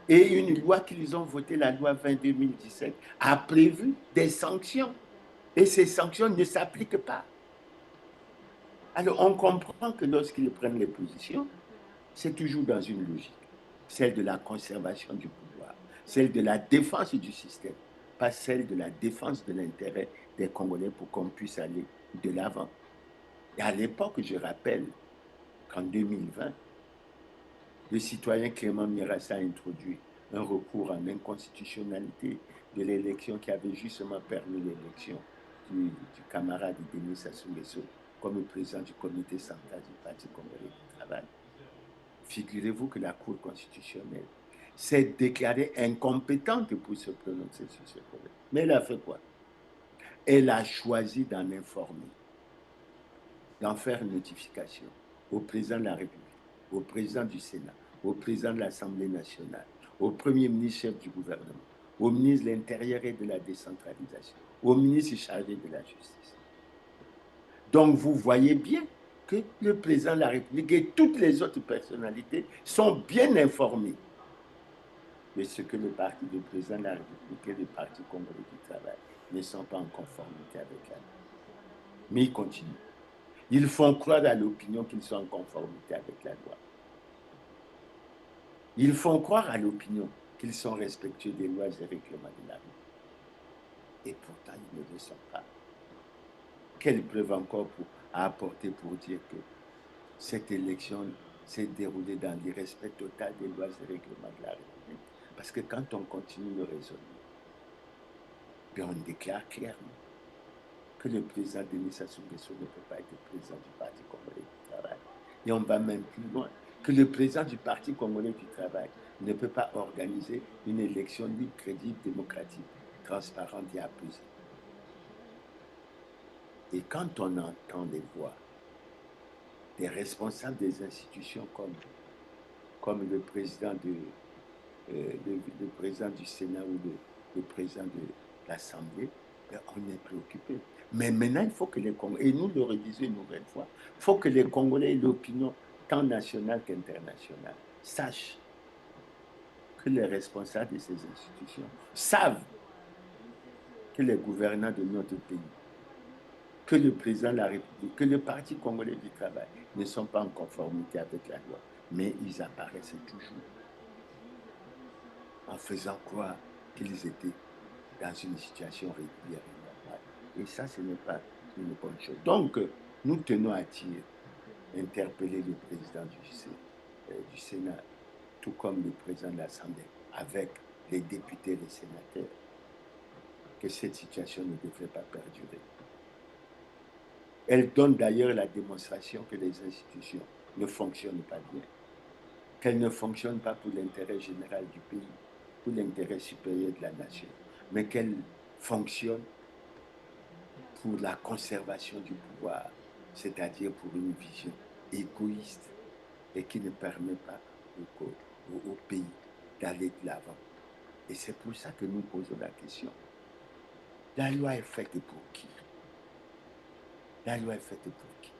Et une loi qu'ils ont votée, la loi 20 2017, a prévu des sanctions. Et ces sanctions ne s'appliquent pas. Alors, on comprend que lorsqu'ils prennent les positions, c'est toujours dans une logique, celle de la conservation du pouvoir, celle de la défense du système, pas celle de la défense de l'intérêt des Congolais pour qu'on puisse aller de l'avant. Et à l'époque, je rappelle qu'en 2020, le citoyen Clément Mirassa a introduit un recours en inconstitutionnalité de l'élection qui avait justement permis l'élection du camarade Denis Sassou Nguesso comme président du comité central du Parti congolais du travail. Figurez-vous que la Cour constitutionnelle s'est déclarée incompétente pour se prononcer sur ce problème. Mais elle a fait quoi? Elle a choisi d'en informer, d'en faire une notification au président de la République, au président du Sénat, au président de l'Assemblée nationale, au premier ministre chef du gouvernement, au ministre de l'Intérieur et de la décentralisation, au ministre chargé de la justice. Donc vous voyez bien que le président de la République et toutes les autres personnalités sont bien informés de ce que le parti du président de la République et le Parti congolais du travail ne sont pas en conformité avec la loi. Mais ils continuent. Ils font croire à l'opinion qu'ils sont en conformité avec la loi. Ils font croire à l'opinion qu'ils sont respectueux des lois et règlements de la loi. Et pourtant, ils ne le sont pas. Quelles preuves encore à apporter pour dire que cette élection s'est déroulée dans l'irrespect total des lois et règlements de la République? Parce que quand on continue le raisonnement, puis on déclare clairement que le président Denis Sassou Nguesso ne peut pas être président du Parti congolais du travail. Et on va même plus loin, que le président du Parti congolais du travail ne peut pas organiser une élection libre, crédible, démocratique, transparente et apaisée. Et quand on entend les voix des responsables des institutions comme le président le président du Sénat ou le président de l'Assemblée, on est préoccupé. Mais maintenant, il faut que les Congolais, et nous le redisons une nouvelle fois, il faut que les Congolais et l'opinion, tant nationale qu'internationale, sachent que les responsables de ces institutions savent que les gouvernants de notre pays, que le président de la République, que le Parti congolais du travail ne sont pas en conformité avec la loi. Mais ils apparaissent toujours en faisant croire qu'ils étaient dans une situation régulière et normale. Et ça, ce n'est pas une bonne chose. Donc, nous tenons à dire, interpeller le président du Sénat, tout comme le président de l'Assemblée, avec les députés et les sénateurs, que cette situation ne devrait pas perdurer. Elle donne d'ailleurs la démonstration que les institutions ne fonctionnent pas bien, qu'elles ne fonctionnent pas pour l'intérêt général du pays, pour l'intérêt supérieur de la nation, mais qu'elles fonctionnent pour la conservation du pouvoir, c'est-à-dire pour une vision égoïste et qui ne permet pas au pays d'aller de l'avant. Et c'est pour ça que nous posons la question. La loi est faite pour qui? La loi est faite pour qui?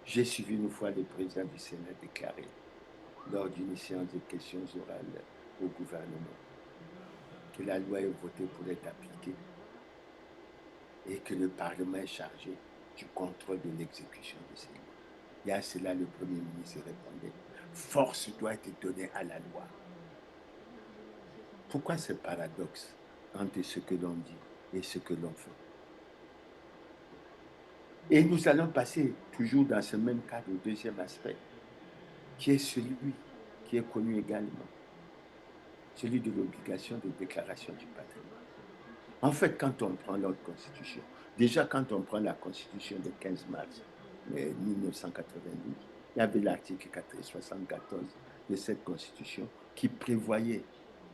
J'ai suivi une fois le président du Sénat déclarer lors d'une séance de questions orales au gouvernement que la loi est votée pour être appliquée et que le Parlement est chargé du contrôle de l'exécution de ces lois. Et à cela, le Premier ministre répondait: force doit être donnée à la loi. Pourquoi ce paradoxe entre ce que l'on dit et ce que l'on fait? Et nous allons passer toujours dans ce même cadre au deuxième aspect, qui est celui qui est connu également, celui de l'obligation de déclaration du patrimoine. En fait, quand on prend notre constitution, déjà quand on prend la constitution du 15 mars 1992, il y avait l'article 474 de cette constitution qui prévoyait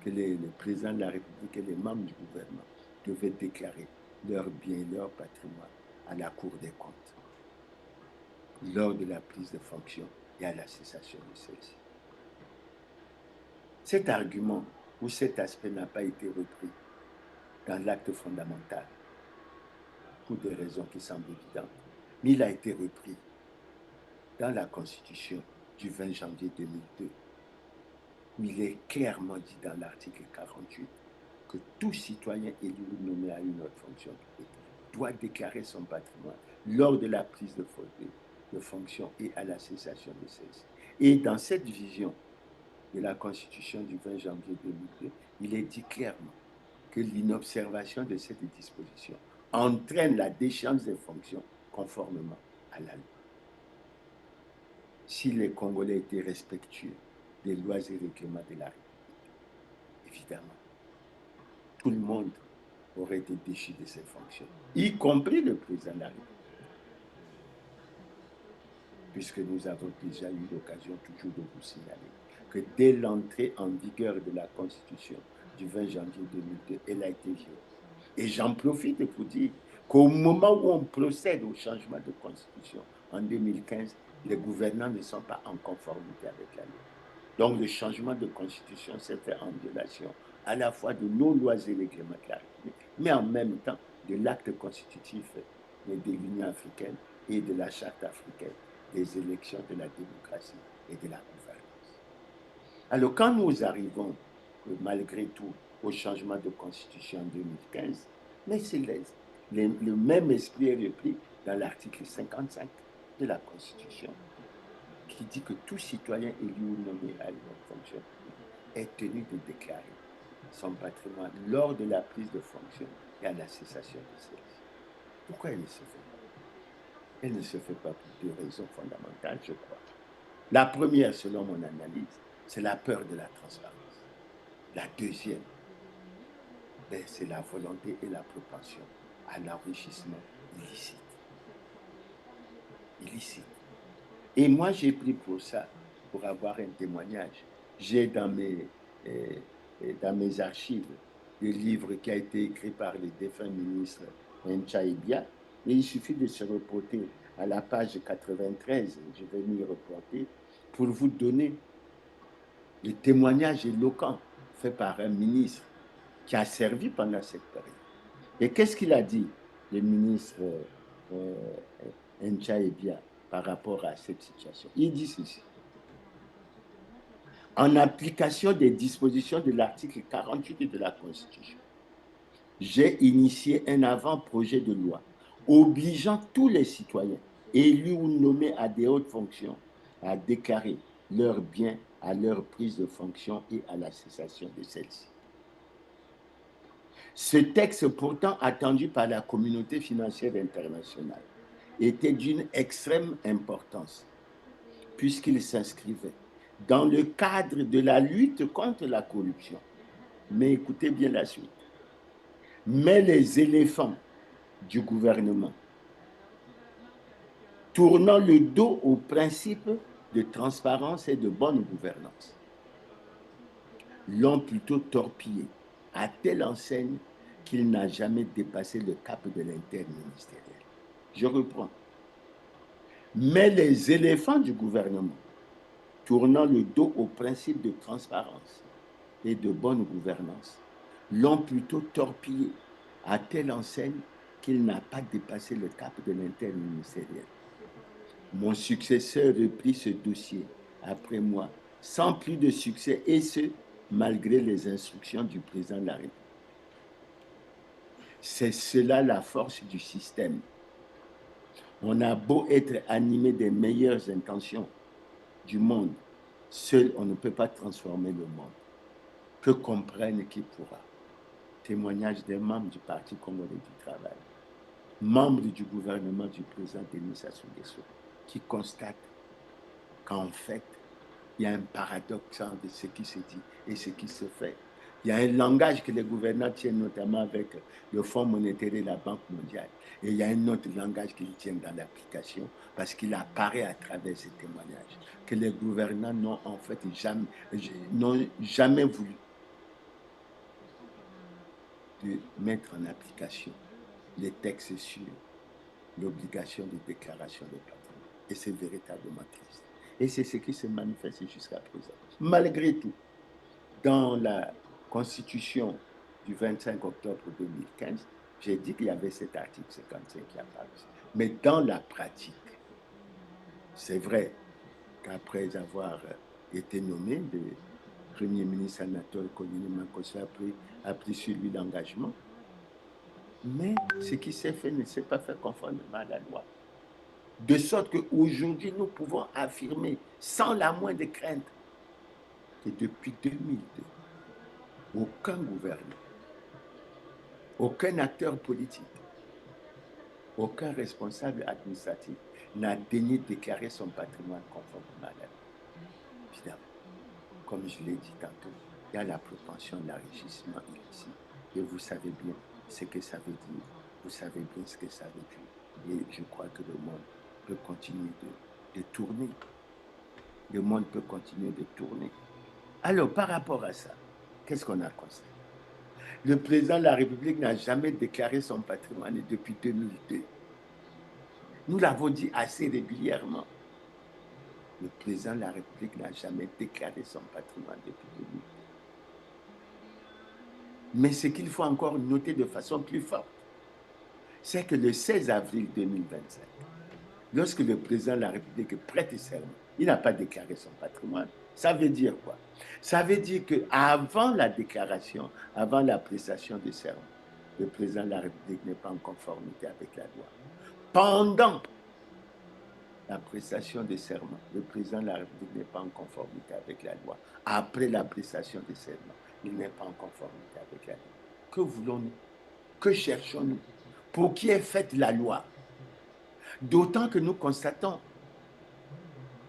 que le président de la République et les membres du gouvernement devaient déclarer leurs biens et leur patrimoine à la Cour des comptes lors de la prise de fonction et à la cessation de celle-ci. Cet argument ou cet aspect n'a pas été repris dans l'acte fondamental pour des raisons qui semblent évidentes, mais il a été repris dans la Constitution du 20 janvier 2002, où il est clairement dit dans l'article 48 que tout citoyen élu ou nommé à une autre fonction publique doit déclarer son patrimoine lors de la prise de fonction et à la cessation de celle-ci. Et dans cette vision de la Constitution du 20 janvier 2002, il est dit clairement que l'inobservation de cette disposition entraîne la déchéance des fonctions conformément à la loi. Si les Congolais étaient respectueux des lois et règlements de la République, évidemment, tout le monde aurait été déchu de ses fonctions, y compris le président de la République. Puisque nous avons déjà eu l'occasion toujours de vous signaler que dès l'entrée en vigueur de la Constitution du 20 janvier 2002, elle a été violée. Et j'en profite pour dire qu'au moment où on procède au changement de Constitution, en 2015, les gouvernants ne sont pas en conformité avec la loi. Donc le changement de Constitution s'est fait en violation à la fois de nos lois et règlements de la République, mais en même temps de l'acte constitutif de l'Union africaine et de la Charte africaine des élections, de la démocratie et de la gouvernance. Alors quand nous arrivons, malgré tout, au changement de constitution en 2015, mais c'est le même esprit est repris dans l'article 55 de la Constitution, qui dit que tout citoyen élu ou nommé à une fonction est tenu de déclarer son patrimoine lors de la prise de fonction et à la cessation de celle-ci. Pourquoi elle ne se fait pas? Elle ne se fait pas pour deux raisons fondamentales, je crois. La première, selon mon analyse, c'est la peur de la transparence. La deuxième, c'est la volonté et la propension à l'enrichissement illicite. Et moi, j'ai pris pour ça, pour avoir un témoignage. J'ai dans mes archives le livre qui a été écrit par le défunt ministre Nchaïbia. Et il suffit de se reporter à la page 93, je vais m'y reporter, pour vous donner le témoignage éloquent fait par un ministre qui a servi pendant cette période. Et qu'est-ce qu'il a dit, le ministre Nchaïbia, par rapport à cette situation? Il dit ceci: en application des dispositions de l'article 48 de la Constitution, j'ai initié un avant-projet de loi obligeant tous les citoyens, élus ou nommés à des hautes fonctions, à déclarer leurs biens à leur prise de fonction et à la cessation de celle-ci. Ce texte, pourtant attendu par la communauté financière internationale, était d'une extrême importance, puisqu'il s'inscrivait dans le cadre de la lutte contre la corruption. Mais écoutez bien la suite. Mais les éléphants du gouvernement, tournant le dos aux principes de transparence et de bonne gouvernance, l'ont plutôt torpillé à telle enseigne qu'il n'a jamais dépassé le cap de l'interministériel. Je reprends. Mais les éléphants du gouvernement, tournant le dos aux principes de transparence et de bonne gouvernance, l'ont plutôt torpillé à telle enseigne qu'il n'a pas dépassé le cap de l'interministériel. Mon successeur reprit ce dossier après moi, sans plus de succès, et ce, malgré les instructions du président de la République. C'est cela la force du système. On a beau être animé des meilleures intentions du monde, seul on ne peut pas transformer le monde. Que comprenne qui pourra. Témoignage des membres du Parti congolais du travail, membres du gouvernement du président Denis Sassou Nguesso, qui constatent qu'en fait, il y a un paradoxe entre ce qui se dit et ce qui se fait. Il y a un langage que les gouvernants tiennent notamment avec le Fonds monétaire et la Banque mondiale. Et il y a un autre langage qu'ils tiennent dans l'application parce qu'il apparaît à travers ces témoignages que les gouvernants n'ont en fait jamais voulu de mettre en application les textes sur l'obligation de déclaration de patrimoine. Et c'est véritablement triste. Et c'est ce qui se manifeste jusqu'à présent. Malgré tout, dans la Constitution du 25 octobre 2015, j'ai dit qu'il y avait cet article 55 qui apparaît. Mais dans la pratique, c'est vrai qu'après avoir été nommé, le Premier ministre Anatole Koulibaly a pris sur lui l'engagement. Mais ce qui s'est fait ne s'est pas fait conformément à la loi. De sorte qu'aujourd'hui, nous pouvons affirmer sans la moindre crainte que depuis 2002, aucun gouvernement, aucun acteur politique, aucun responsable administratif n'a daigné déclarer son patrimoine conformément à la loi. Évidemment, comme je l'ai dit tantôt, il y a la propension de l'enrichissement illicite. Et vous savez bien ce que ça veut dire. Vous savez bien ce que ça veut dire. Et je crois que le monde peut continuer de tourner. Le monde peut continuer de tourner. Alors, par rapport à ça, qu'est-ce qu'on a constaté? Le président de la République n'a jamais déclaré son patrimoine depuis 2002. Nous l'avons dit assez régulièrement. Le président de la République n'a jamais déclaré son patrimoine depuis 2002. Mais ce qu'il faut encore noter de façon plus forte, c'est que le 16 avril 2025, lorsque le président de la République prête serment, il n'a pas déclaré son patrimoine. Ça veut dire quoi? Ça veut dire qu'avant la déclaration, avant la prestation de serment, le président de la République n'est pas en conformité avec la loi. Pendant la prestation de serment, le président de la République n'est pas en conformité avec la loi. Après la prestation de serment, il n'est pas en conformité avec la loi. Que voulons-nous? Que cherchons-nous? Pour qui est faite la loi? D'autant que nous constatons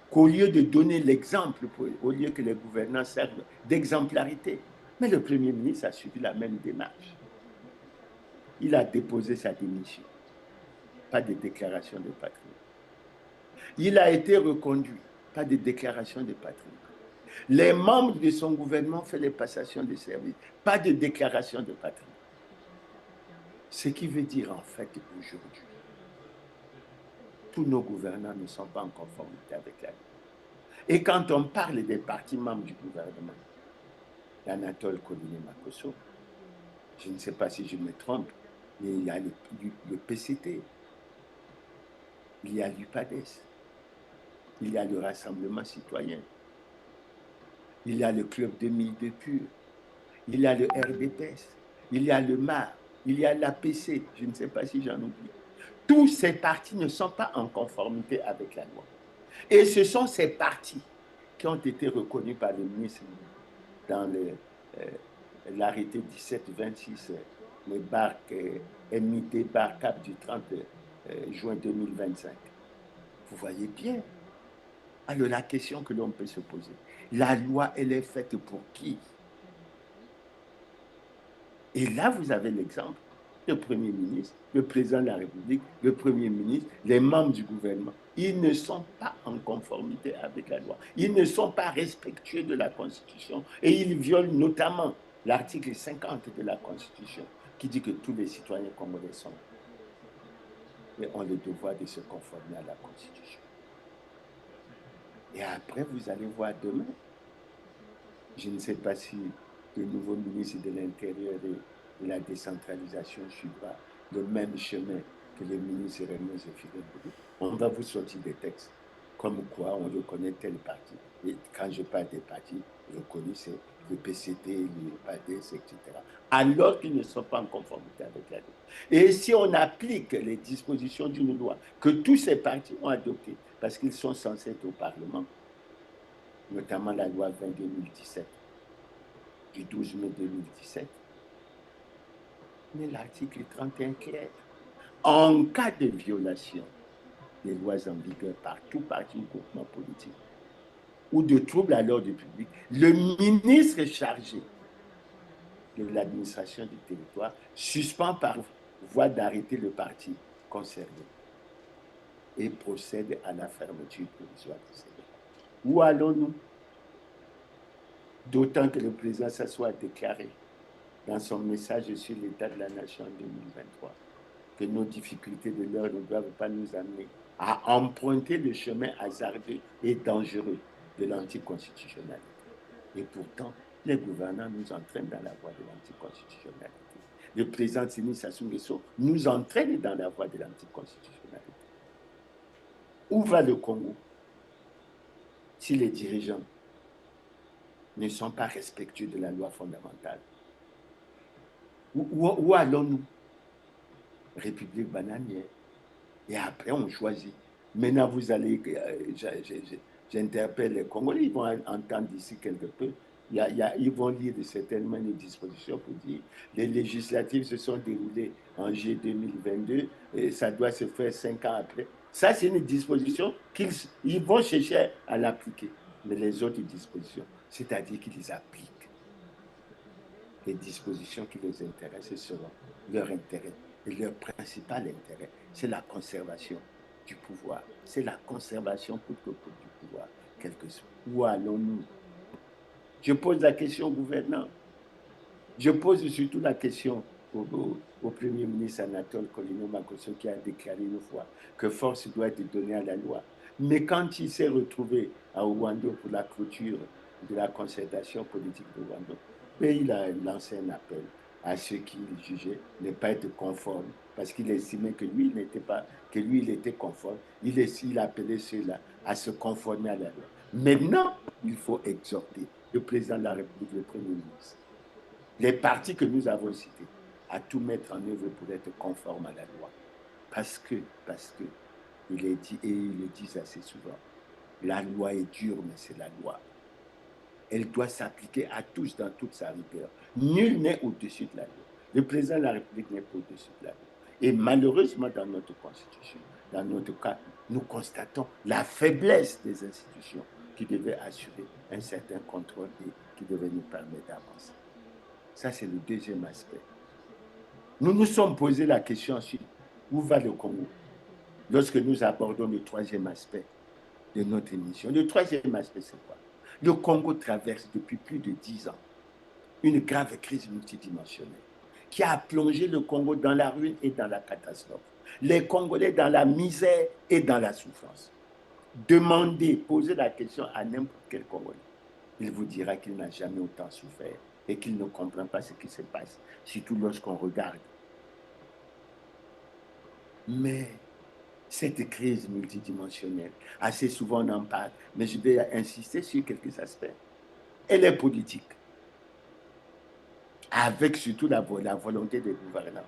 qu'au lieu de donner l'exemple, au lieu que les gouvernants servent d'exemplarité, mais le Premier ministre a suivi la même démarche. Il a déposé sa démission. Pas de déclaration de patrimoine. Il a été reconduit. Pas de déclaration de patrimoine. Les membres de son gouvernement font les passations de services. Pas de déclaration de patrimoine. Ce qui veut dire en fait aujourd'hui, tous nos gouvernants ne sont pas en conformité avec la loi. Et quand on parle des partis membres du gouvernement, d'Anatole Koulibaly, je ne sais pas si je me trompe, mais il y a le PCT, il y a l'UPADES, il y a le Rassemblement citoyen, il y a le Club 2002 Pur, il y a le RDPS, il y a le MAR, il y a l'APC, je ne sais pas si j'en oublie. Tous ces partis ne sont pas en conformité avec la loi. Et ce sont ces partis qui ont été reconnus par le ministre dans l'arrêté 1726, le BARC, MIT BARCAP du 30 juin 2025. Vous voyez bien. Alors la question que l'on peut se poser, la loi, elle est faite pour qui? Et là, vous avez l'exemple, le Premier ministre, le Président de la République, le Premier ministre, les membres du gouvernement. Ils ne sont pas en conformité avec la loi. Ils ne sont pas respectueux de la Constitution. Et ils violent notamment l'article 50 de la Constitution qui dit que tous les citoyens congolais sont et ont le devoir de se conformer à la Constitution. Et après, vous allez voir demain, je ne sais pas si le nouveau ministre de l'Intérieur et de la décentralisation suivra le même chemin que le ministre Raymond Zéphiré Boudou. On va vous sortir des textes comme quoi on reconnaît tel parti. Et quand je parle des partis reconnus, c'est le PCT, le PADES, etc. Alors qu'ils ne sont pas en conformité avec la loi. Et si on applique les dispositions d'une loi que tous ces partis ont adoptées, parce qu'ils sont censés être au Parlement, notamment la loi 20-2017, du 12 mai 2017, mais l'article 31 clair. En cas de violation des lois en vigueur par tout parti ou groupement politique ou de trouble à l'ordre public, le ministre chargé de l'administration du territoire, suspend par voie d'arrêter le parti concerné et procède à la fermeture provisoire de ces locaux. Où allons-nous? D'autant que le président s'assoit déclaré dans son message sur l'état de la nation en 2023 que nos difficultés de l'heure ne doivent pas nous amener à emprunter le chemin hasardeux et dangereux de l'anticonstitutionnalité. Et pourtant, les gouvernants nous entraînent dans la voie de l'anticonstitutionnalité. Le président Sini Sassou Nguesso nous entraîne dans la voie de l'anticonstitutionnalité. Où va le Congo si les dirigeants ne sont pas respectueux de la loi fondamentale? Où allons-nous? République bananière. Et après, on choisit. Maintenant, vous allez, j'interpelle les Congolais, ils vont entendre d'ici quelque peu, ils vont lire certainement les dispositions pour dire les législatives se sont déroulées en juillet 2022 et ça doit se faire 5 ans après. Ça, c'est une disposition qu'ils vont chercher à l'appliquer. Mais les autres dispositions, c'est-à-dire qu'ils les appliquent. Les dispositions qui les intéressent selon leur intérêt. Et leur principal intérêt, c'est la conservation du pouvoir. C'est la conservation coûte que coûte du pouvoir. Où allons-nous? Je pose la question au gouvernement. Je pose surtout la question au Premier ministre Anatole Kolino-Makosso qui a déclaré une fois que force doit être donnée à la loi. Mais quand il s'est retrouvé à Ouando pour la clôture de la concertation politique de Ouando, il a lancé un appel à ceux qu'il jugeait ne pas être conformes, parce qu'il estimait que lui, il était conforme. Il appelait ceux-là à se conformer à la loi. Maintenant, il faut exhorter le président de la République, le Premier ministre, les partis que nous avons cités, à tout mettre en œuvre pour être conformes à la loi. Parce que, il est dit, et ils le disent assez souvent, la loi est dure, mais c'est la loi. Elle doit s'appliquer à tous dans toute sa rigueur. Nul n'est au-dessus de la loi. Le président de la République n'est pas au-dessus de la loi. Et malheureusement, dans notre Constitution, dans notre cas, nous constatons la faiblesse des institutions qui devaient assurer un certain contrôle et qui devaient nous permettre d'avancer. Ça, c'est le deuxième aspect. Nous nous sommes posé la question ensuite, où va le Congo? Lorsque nous abordons le troisième aspect de notre émission. Le troisième aspect, c'est quoi? Le Congo traverse depuis plus de 10 ans une grave crise multidimensionnelle qui a plongé le Congo dans la ruine et dans la catastrophe. Les Congolais dans la misère et dans la souffrance. Demandez, posez la question à n'importe quel Congolais. Il vous dira qu'il n'a jamais autant souffert et qu'il ne comprend pas ce qui se passe, surtout lorsqu'on regarde. Mais cette crise multidimensionnelle, assez souvent on en parle, mais je vais insister sur quelques aspects. Elle est politique, avec surtout la volonté des gouvernants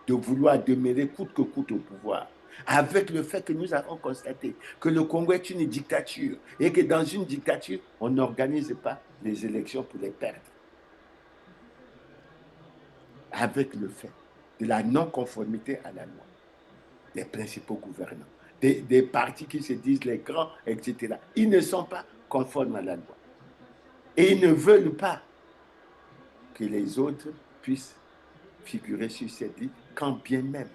de vouloir demeurer coûte que coûte au pouvoir, avec le fait que nous avons constaté que le Congo est une dictature et que dans une dictature, on n'organise pas les élections pour les perdre. Avec le fait de la non-conformité à la loi des principaux gouvernants, des partis qui se disent les grands, etc. Ils ne sont pas conformes à la loi. Et ils ne veulent pas que les autres puissent figurer sur cette liste, quand bien même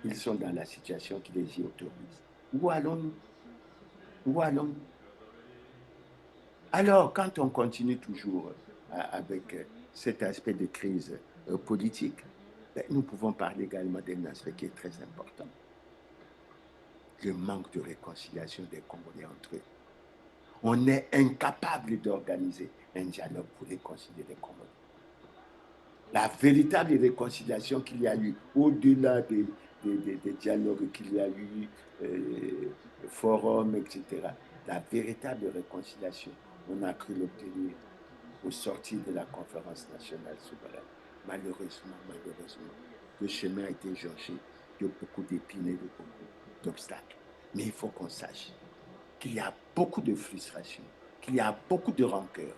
ils sont dans la situation qui les y autorise. Où allons-nous? Où allons-nous? Alors, quand on continue toujours avec cet aspect de crise politique, nous pouvons parler également d'un aspect qui est très important. Le manque de réconciliation des Congolais entre eux. On est incapable d'organiser un dialogue pour réconcilier les Congolais. La véritable réconciliation qu'il y a eu, au-delà des dialogues qu'il y a eu, forums, etc., la véritable réconciliation, on a cru l'obtenir au sortir de la conférence nationale souveraine. Malheureusement, le chemin a été jonché de beaucoup d'épines et de beaucoup d'obstacles. Mais il faut qu'on sache qu'il y a beaucoup de frustration, qu'il y a beaucoup de rancœur.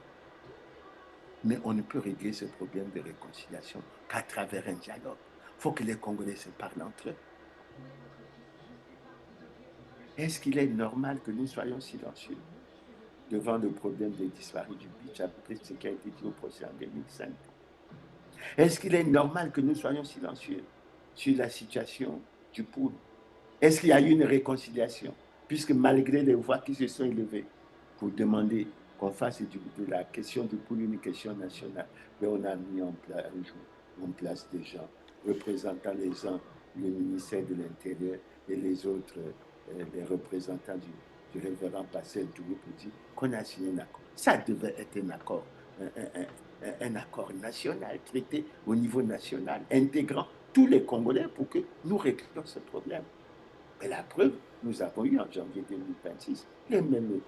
Mais on ne peut régler ce problème de réconciliation qu'à travers un dialogue. Il faut que les Congolais se parlent entre eux. Est-ce qu'il est normal que nous soyons silencieux devant le problème des disparus du Beach, après ce qui a été dit au procès en 2005? Est-ce qu'il est normal que nous soyons silencieux sur la situation du pôle? Est-ce qu'il y a eu une réconciliation? Puisque malgré les voix qui se sont élevées pour demander qu'on fasse de la question du pôle une question nationale, mais on a mis en place des gens représentant les uns le ministère de l'Intérieur et les autres, les représentants du révérend Pascal Touré pour dire qu'on a signé un accord. Ça devait être un accord, un accord national, traité au niveau national, intégrant tous les Congolais pour que nous réglions ce problème. Et la preuve, nous avons eu en janvier 2026, les mêmes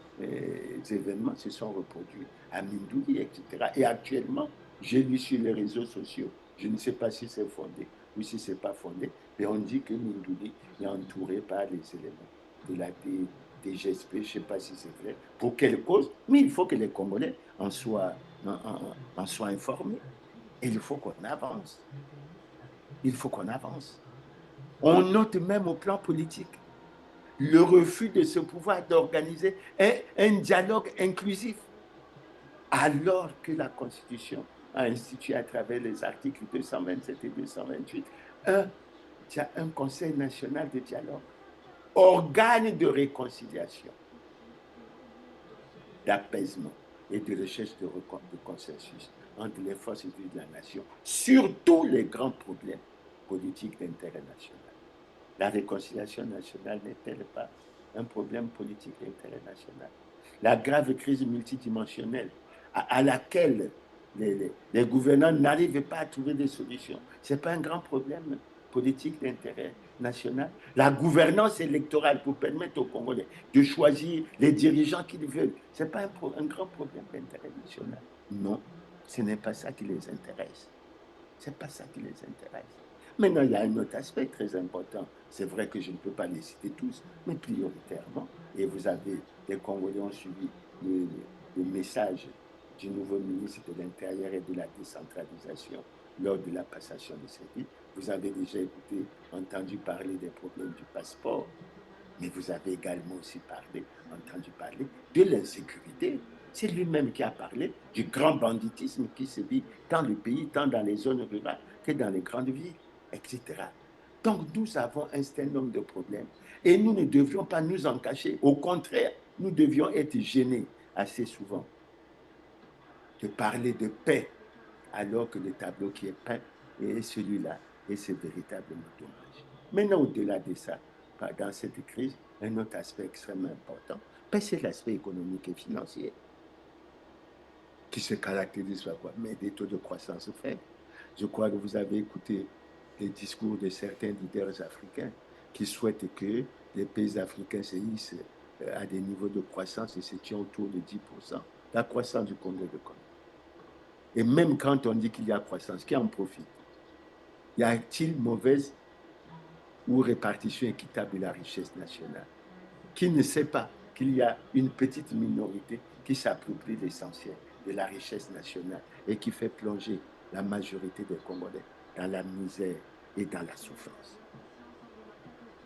événements se sont reproduits à Mindouli, etc. Et actuellement, j'ai lu sur les réseaux sociaux, je ne sais pas si c'est fondé ou si ce n'est pas fondé, mais on dit que Mindouli est entouré par les éléments de la DGSP, je ne sais pas si c'est vrai, pour quelle cause, mais il faut que les Congolais en soient informés. Et il faut qu'on avance. Il faut qu'on avance. On note même au plan politique le refus de ce pouvoir d'organiser un dialogue inclusif, alors que la Constitution a institué à travers les articles 227 et 228 un Conseil national de dialogue, organe de réconciliation, d'apaisement et de recherche de consensus entre les forces vives de la nation sur tous les grands problèmes politiques d'intérêt national. La réconciliation nationale n'est-elle pas un problème politique d'intérêt national? La grave crise multidimensionnelle à laquelle les gouvernants n'arrivent pas à trouver des solutions, ce n'est pas un grand problème politique d'intérêt national? La gouvernance électorale pour permettre aux Congolais de choisir les dirigeants qu'ils veulent, ce n'est pas un grand problème d'intérêt national? Non, ce n'est pas ça qui les intéresse. Ce n'est pas ça qui les intéresse. Maintenant, il y a un autre aspect très important. C'est vrai que je ne peux pas les citer tous, mais prioritairement. Et vous avez, les Congolais ont suivi le message du nouveau ministre de l'Intérieur et de la décentralisation lors de la passation de service. Vous avez déjà entendu parler des problèmes du passeport, mais vous avez également aussi entendu parler de l'insécurité. C'est lui-même qui a parlé du grand banditisme qui se vit dans le pays, tant dans les zones rurales que dans les grandes villes, etc. Donc nous avons un certain nombre de problèmes et nous ne devrions pas nous en cacher. Au contraire, nous devions être gênés assez souvent de parler de paix alors que le tableau qui est peint est celui-là et c'est véritablement dommage. Maintenant, au-delà de ça, dans cette crise, un autre aspect extrêmement important, c'est l'aspect économique et financier qui se caractérise par quoi? Mais des taux de croissance faibles. Je crois que vous avez écouté les discours de certains leaders africains qui souhaitent que les pays africains se hissent à des niveaux de croissance et se tiennent autour de 10%. La croissance du Congo de Congo. Et même quand on dit qu'il y a croissance, qui en profite? Y a-t-il mauvaise ou répartition équitable de la richesse nationale? Qui ne sait pas qu'il y a une petite minorité qui s'approprie l'essentiel de la richesse nationale et qui fait plonger la majorité des Congolais dans la misère et dans la souffrance?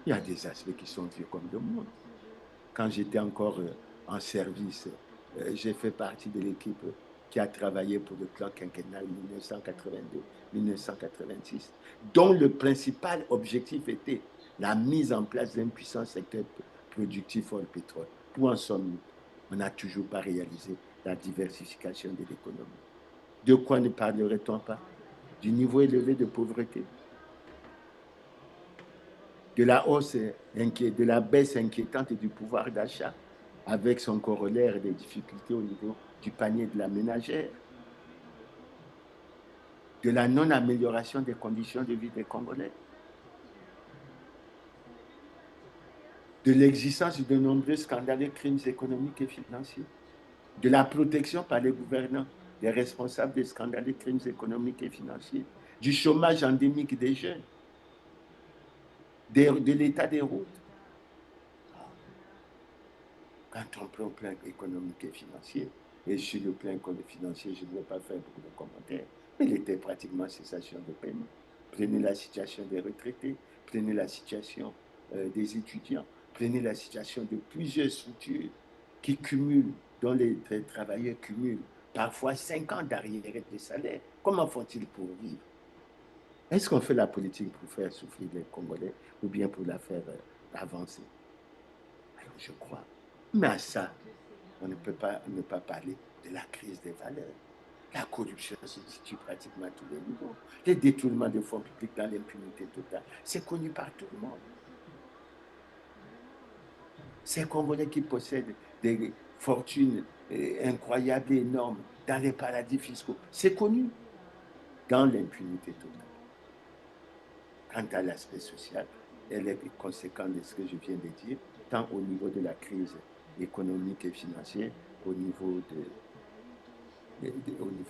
Il y a des aspects qui sont vieux comme le monde. Quand j'étais encore en service, j'ai fait partie de l'équipe qui a travaillé pour le plan quinquennal 1982-1986, dont le principal objectif était la mise en place d'un puissant secteur productif hors pétrole. Où en sommes-nous? On n'a toujours pas réalisé la diversification de l'économie. De quoi ne parlerait-on pas? Du niveau élevé de pauvreté, de la hausse de la baisse inquiétante du pouvoir d'achat, avec son corollaire des difficultés au niveau du panier de la ménagère, de la non-amélioration des conditions de vie des Congolais, de l'existence de nombreux scandaleux crimes économiques et financiers, de la protection par les gouvernants des responsables des scandaleux crimes économiques et financiers, du chômage endémique des jeunes, de l'état des routes. Quand on prend le plan économique et financier, et sur le plan financier, je ne vais pas faire beaucoup de commentaires, mais il était pratiquement cessation de paiement. Prenez la situation des retraités, prenez la situation des étudiants, prenez la situation de plusieurs structures qui cumulent, dont les travailleurs cumulent parfois 5 ans d'arriérés de salaire. Comment font-ils pour vivre? Est-ce qu'on fait la politique pour faire souffrir les Congolais ou bien pour la faire avancer? Alors je crois. Mais à ça, on ne peut pas ne pas parler de la crise des valeurs. La corruption se situe pratiquement à tous les niveaux. Les détournements de fonds publics dans l'impunité totale, c'est connu par tout le monde. Ces Congolais qui possèdent des fortunes incroyables et énormes dans les paradis fiscaux, c'est connu dans l'impunité totale. Quant à l'aspect social, elle est conséquente de ce que je viens de dire, tant au niveau de la crise économique et financière, au niveau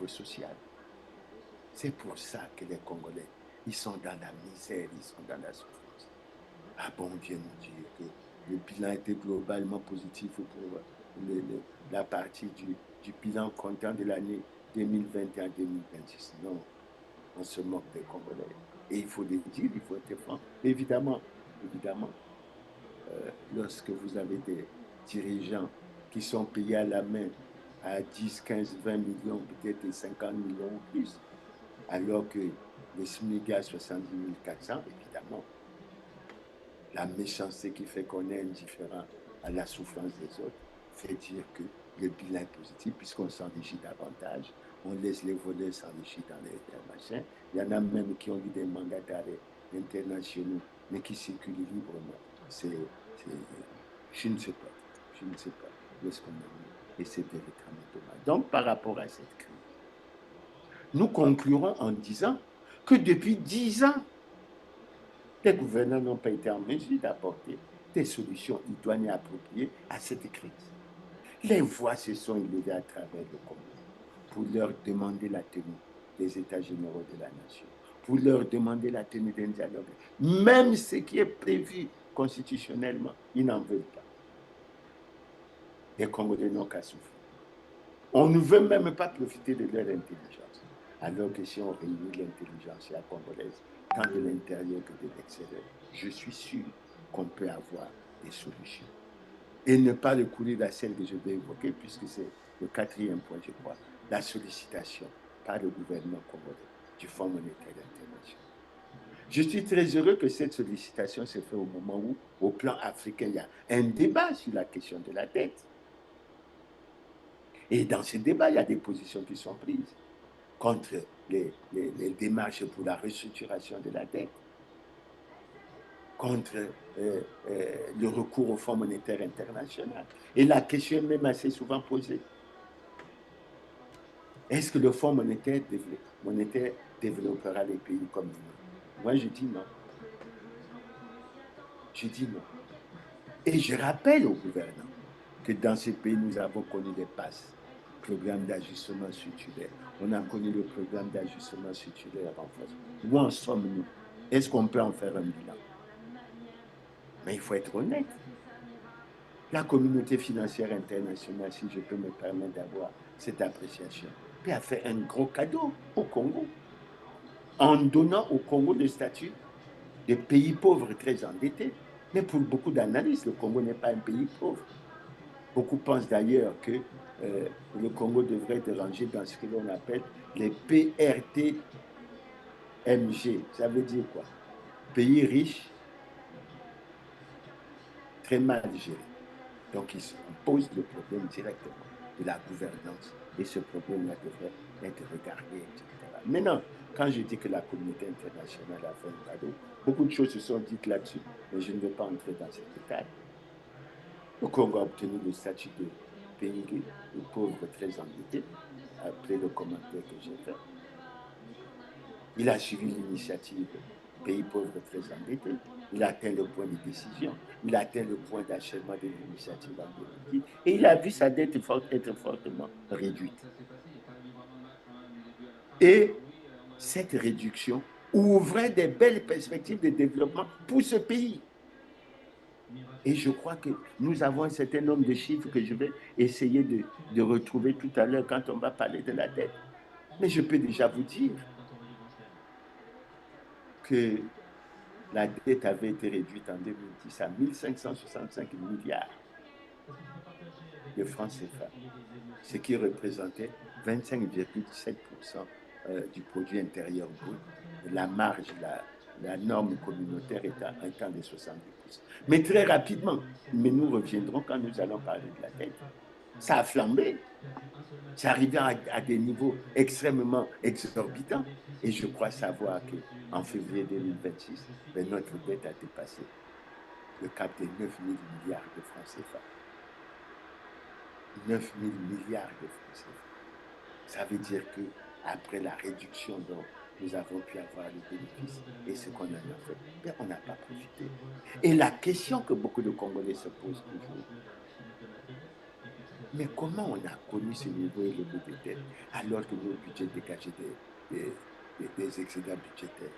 social. C'est pour ça que les Congolais, ils sont dans la misère, ils sont dans la souffrance. Ah bon Dieu nous dire que le bilan était globalement positif pour la partie du bilan comptant de l'année 2021-2026. Non, on se moque des Congolais. Et il faut le dire, il faut être franc. Évidemment, lorsque vous avez des dirigeants qui sont payés à la main à 10, 15, 20 millions, peut-être 50 millions ou plus, alors que le SMIC est à 70 400, évidemment, la méchanceté qui fait qu'on est indifférent à la souffrance des autres fait dire que le bilan est positif puisqu'on s'enrichit davantage, on laisse les voleurs s'enrichir dans les machins. Il y en a même qui ont eu des mandats d'arrêt internationaux, mais qui circulent librement. Je ne sais pas où est-ce qu'on est mis. Et c'est véritablement dommage. Donc, par rapport à cette crise, nous conclurons en disant que depuis 10 ans, les gouvernants n'ont pas été en mesure d'apporter des solutions idoines et appropriées à cette crise. Les voix se sont élevées à travers le Congo pour leur demander la tenue des États généraux de la nation, pour leur demander la tenue d'un dialogue. Même ce qui est prévu constitutionnellement, ils n'en veulent pas. Les Congolais n'ont qu'à souffrir. On ne veut même pas profiter de leur intelligence. Alors que si on réunit l'intelligence congolaise, tant de l'intérieur que de l'extérieur, je suis sûr qu'on peut avoir des solutions. Et ne pas recourir à celle que je vais évoquer, puisque c'est le 4e point, je crois, la sollicitation par le gouvernement congolais du Fonds monétaire international. Je suis très heureux que cette sollicitation s'est faite au moment où, au plan africain, il y a un débat sur la question de la dette. Et dans ce débat, il y a des positions qui sont prises contre les démarches pour la restructuration de la dette, contre le recours au Fonds monétaire international. Et la question est même assez souvent posée. Est-ce que le Fonds monétaire développera les pays comme nous? Moi, je dis non. Je dis non. Et je rappelle au gouvernement que dans ces pays, nous avons connu des passes, programme d'ajustement structurel. On a connu le programme d'ajustement structurel en France. Où en sommes-nous? Est-ce qu'on peut en faire un bilan? Mais il faut être honnête. La communauté financière internationale, si je peux me permettre d'avoir cette appréciation, a fait un gros cadeau au Congo en donnant au Congo le statut de pays pauvre très endetté. Mais pour beaucoup d'analystes, le Congo n'est pas un pays pauvre. Beaucoup pensent d'ailleurs que le Congo devrait être rangé dans ce que l'on appelle les PRTMG. Ça veut dire quoi? Pays riches, très mal gérés. Donc, on pose le problème directement de la gouvernance. Et ce problème-là devrait être regardé, etc. Maintenant, quand je dis que la communauté internationale a fait un cadeau, beaucoup de choses se sont dites là-dessus, mais je ne vais pas entrer dans ces détails. Le Congo a obtenu le statut de pays de pauvre très endetté, après le commentaire que j'ai fait. Il a suivi l'initiative pays pauvre très endetté. Il a atteint le point de décision. Il a atteint le point d'achèvement de l'initiative en 2010. Et il a vu sa dette être fortement réduite. Et cette réduction ouvrait des belles perspectives de développement pour ce pays. Et je crois que nous avons un certain nombre de chiffres que je vais essayer de retrouver tout à l'heure quand on va parler de la dette. Mais je peux déjà vous dire que la dette avait été réduite en 2010 à 1565 milliards. de francs CFA, ce qui représentait 25,7% du produit intérieur brut. La marge, la norme communautaire étant de 70%. Mais très rapidement, mais nous reviendrons quand nous allons parler de la dette. Ça a flambé. C'est arrivé à des niveaux extrêmement exorbitants. Et je crois savoir qu'en février 2026, notre dette a dépassé le cap des 9 000 milliards de francs CFA. 9 000 milliards de francs CFA. Ça veut dire qu'après la réduction dont nous avons pu avoir le bénéfice et ce qu'on en a fait, ben on n'a pas profité. Et la question que beaucoup de Congolais se posent toujours, mais comment on a connu ce niveau élevé de dette alors que nos budgets dégageaient des excédents budgétaires?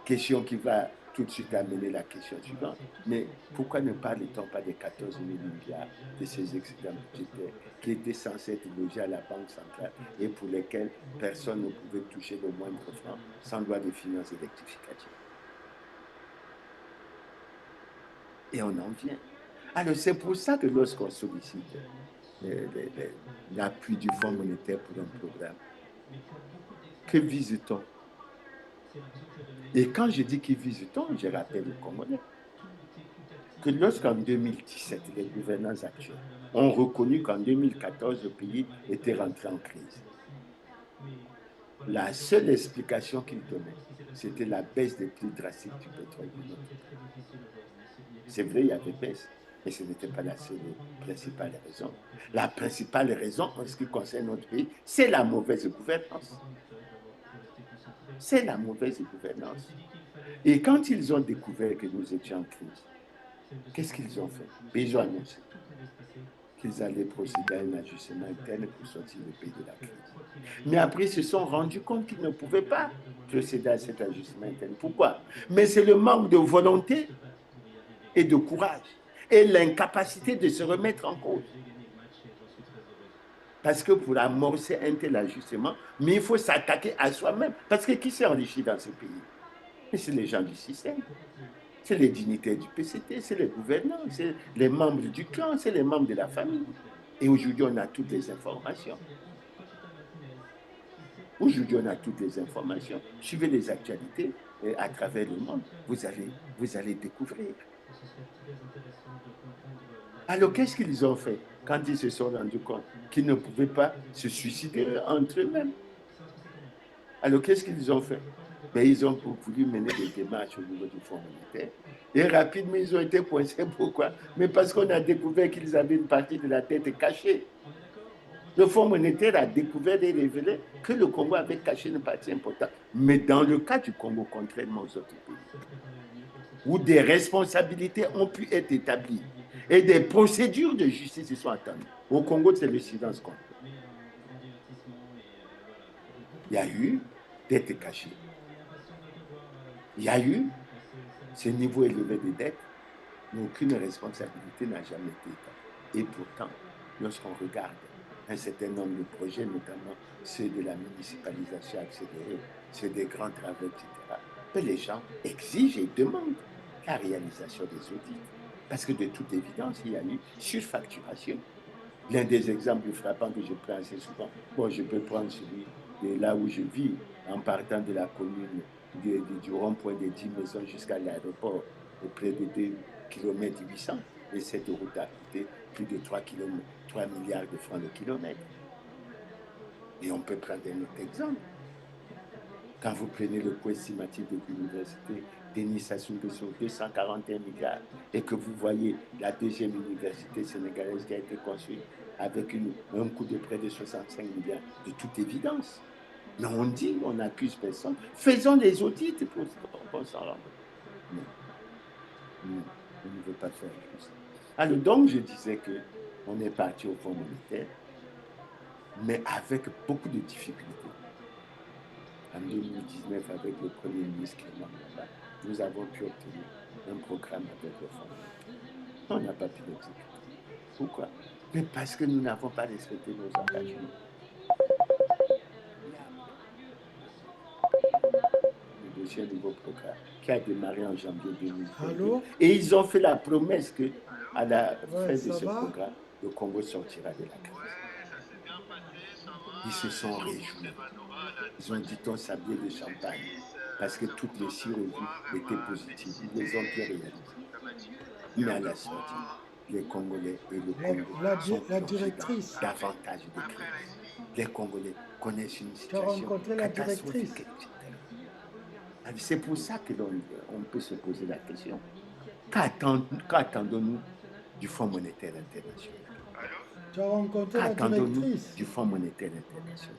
Question qui va tout de suite amener la question suivante. Mais pourquoi ne parle-t-on pas des 14 000 milliards de ces excédents budgétaires qui étaient censés être logés à la Banque centrale et pour lesquels personne ne pouvait toucher le moindre franc sans loi de finances rectificative? Et on en vient. Alors c'est pour ça que lorsqu'on sollicite l'appui du Fonds monétaire pour un programme, que vise-t-on? Et quand je dis que vise-t-on, je rappelle aux Congolais que lorsqu'en 2017, les gouvernants actuels ont reconnu qu'en 2014, le pays était rentré en crise, la seule explication qu'ils donnaient, c'était la baisse des prix drastiques du pétrole. C'est vrai, il y avait baisse, mais ce n'était pas la seule principale raison. La principale raison, en ce qui concerne notre pays, c'est la mauvaise gouvernance. C'est la mauvaise gouvernance. Et quand ils ont découvert que nous étions en crise, qu'est-ce qu'ils ont fait? Ils ont annoncé qu'ils allaient procéder à un ajustement interne pour sortir le pays de la crise. Mais après, ils se sont rendus compte qu'ils ne pouvaient pas procéder à cet ajustement interne. Pourquoi? Mais c'est le manque de volonté et de courage et l'incapacité de se remettre en cause. Parce que pour amorcer un tel ajustement, mais il faut s'attaquer à soi-même. Parce que qui s'est enrichi dans ce pays? C'est les gens du système. C'est les dignitaires du PCT, c'est les gouvernants, c'est les membres du clan, c'est les membres de la famille. Et aujourd'hui, on a toutes les informations. Aujourd'hui, on a toutes les informations. Suivez les actualités à travers le monde. Vous allez découvrir. Alors, qu'est-ce qu'ils ont fait quand ils se sont rendus compte qu'ils ne pouvaient pas se suicider entre eux-mêmes? Alors, qu'est-ce qu'ils ont fait? Ben, ils ont voulu mener des démarches au niveau du Fonds monétaire. Et rapidement, ils ont été coincés. Pourquoi? Mais parce qu'on a découvert qu'ils avaient une partie de la dette cachée. Le Fonds monétaire a découvert et révélé que le Congo avait caché une partie importante. Mais dans le cas du Congo, contrairement aux autres pays, où des responsabilités ont pu être établies et des procédures de justice se sont attendues, au Congo, c'est le silence complet. Il y a eu dette cachée. Il y a eu ce niveau élevé de dette, mais aucune responsabilité n'a jamais été établie. Et pourtant, lorsqu'on regarde un certain nombre de projets, notamment ceux de la municipalisation accélérée, ceux des grands travaux, etc., ben les gens exigent et demandent la réalisation des audits. Parce que de toute évidence, il y a eu surfacturation. L'un des exemples frappants que je prends assez souvent, bon, je peux prendre celui de là où je vis, en partant de la commune du rond-point des 10 maisons jusqu'à l'aéroport, près de 2 km 800, et cette route a coûté plus de 3 milliards de francs le kilomètre. Et on peut prendre un autre exemple. Quand vous prenez le coût estimatif de l'université Denis Sassou Nguesso, 241 milliards, et que vous voyez la deuxième université sénégalaise qui a été construite avec un coût de près de 65 milliards, de toute évidence. Mais on dit, on accuse personne, faisons les audits pour qu'on s'en rende. Non. Non, on ne veut pas faire tout ça. Alors donc, je disais qu'on est parti au Fonds monétaire, mais avec beaucoup de difficultés. En 2019, avec le Premier ministre Clément Mamba, nous avons pu obtenir un programme avec le Fonds monétaire. On n'a pas pu l'exécuter. Pourquoi? Mais parce que nous n'avons pas respecté nos engagements. Un nouveau programme qui a démarré en janvier 2020. Et ils ont fait la promesse qu'à la fin de ce programme, le Congo sortira de la crise. Ils se sont réjouis. Ils ont dit ton sablier de champagne parce que toutes les 6 revues étaient positives. Ils les ont bien réalisées. Mais à la sortie, les Congolais et le Congo sont directrice. davantage de crises. Les Congolais connaissent une Tu as situation rencontré la catastrophique. directrice. C'est pour ça que on peut se poser la question. Qu'attendons-nous du Fonds monétaire international? Tu as rencontré la Qu'attendons-nous directrice. du Fonds monétaire international?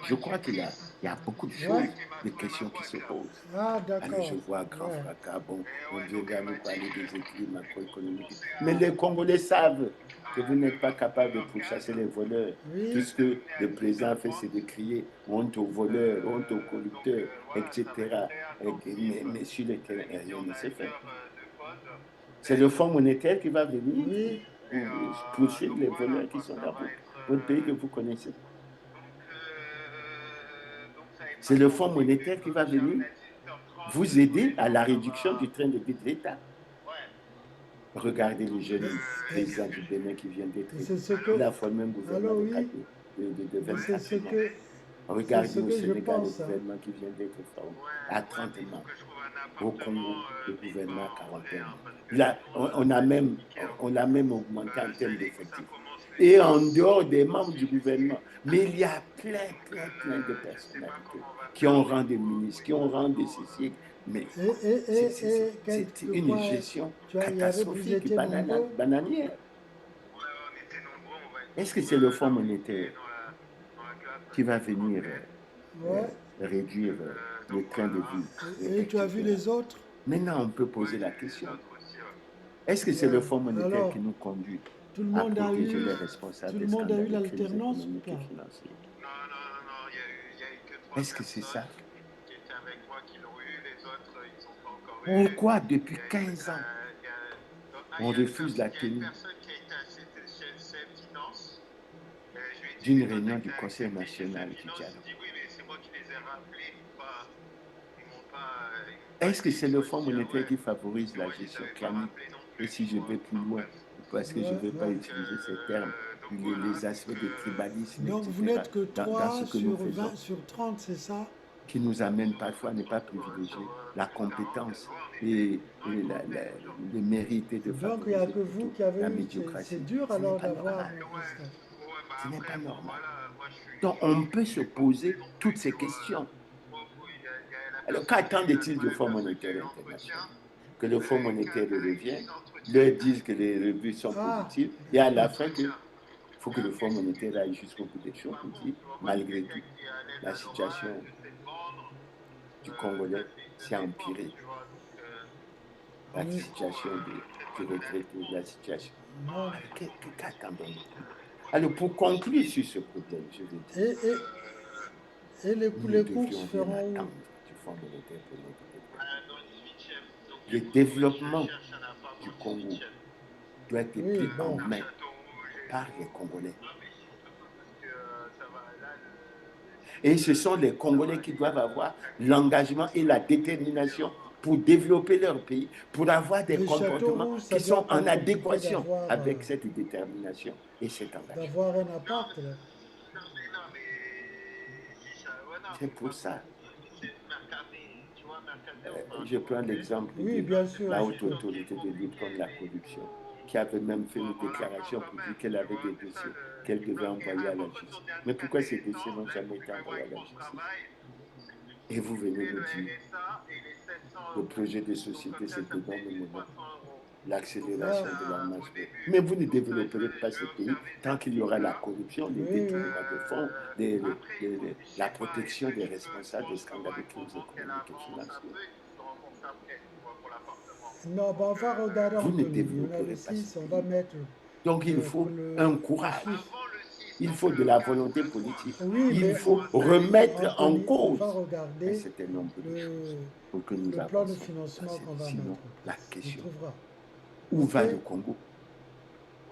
Je crois qu'il y a beaucoup de choses, de questions qui se posent. Ah, Alors d'accord. je vois grand Ouais. fracas, bon, on viendra nous parler des équilibres macroéconomiques. Mais les Congolais savent que vous n'êtes pas capable de pourchasser les voleurs. Oui. Tout ce que le président fait, c'est de crier honte aux voleurs, honte aux corrupteurs, etc. Mais sur le terrain, rien ne se fait. C'est le Fonds monétaire qui va venir Oui. poursuivre les voleurs qui sont dans votre pays que vous connaissez. C'est le Fonds monétaire qui va venir vous aider à la réduction du train de vie de l'État. Regardez le jeune président du Bénin qui vient d'être élu. Il a formé un gouvernement de 24 membres. Regardez au Sénégal le gouvernement qui vient d'être formé à 30 membres. Au Congo, le gouvernement à 41 membres. Là, on a même augmenté en termes d'effectifs. Et en dehors des membres du gouvernement. Mais il y a plein de personnalités qui ont rang de ministres, qui ont rang de ceci. Mais c'est une gestion catastrophique, bananière. Est-ce que c'est le Fonds monétaire qui va venir réduire le train de vie? Et tu as vu les autres? Maintenant, on peut poser la question. Est-ce que c'est le Fonds monétaire qui nous conduit à protéger les responsables tout le monde a eu l'alternance ou pas? Est-ce que c'est ça? Pourquoi depuis 15 ans on refuse la tenue d'une réunion du Conseil national du dialogue? Est-ce que c'est le Fonds monétaire qui favorise la gestion clanique? Et si je vais plus loin, parce que je ne vais pas utiliser ces termes, les aspects de tribalisme, donc etc., vous n'êtes que 3 ce que nous faisons, 20 sur 30, c'est ça? Qui nous amène parfois à ne pas privilégier la compétence et le mérite de favoriser. Donc il n'y a que vous qui avez la eu, médiocratie. c'est dur alors d'avoir... Ce n'est pas normal. Donc on peut se poser toutes ces questions. Alors qu'attendent-il du Fonds monétaire international? Que le Fonds monétaire revienne, leur disent que les revues sont positives, et à la fin, il faut que le Fonds monétaire aille jusqu'au bout des choses pour dire, malgré tout, la situation du Congolais s'est empirée. La situation du retraité, la situation. Qu'attendons-nous? Alors, pour conclure sur ce problème, je vais dire, et les courses feront où? Du Fonds monétaire pour notre développement. Le développement du Congo doit être pris en main par les Congolais. Et ce sont les Congolais qui doivent avoir l'engagement et la détermination pour développer leur pays, pour avoir des comportements qui sont en adéquation avec cette détermination et cet engagement. D'avoir un appart, là. C'est pour ça. Je prends l'exemple de la haute autorité de lutte contre la corruption, qui avait même fait une déclaration pour dire qu'elle avait des dossiers qu'elle devait envoyer à la justice. Mais pourquoi ces dossiers n'ont jamais été envoyés à la justice? Et vous venez nous dire, le projet de société, c'est dedans le moment, l'accélération de la marche. Mais vous ne développerez pas ce pays tant qu'il y aura la corruption, les détournements de fonds, la protection des responsables des scandales de crimes économiques et financiers. Non, on va regarder vous ne développerez pas ce on va mettre... Donc il faut un courage. Il faut de la volonté politique. Oui, il faut remettre en cause un certain nombre de choses pour que nous le plan de financement qu'on va Sinon, mettre. la question, où va le Congo?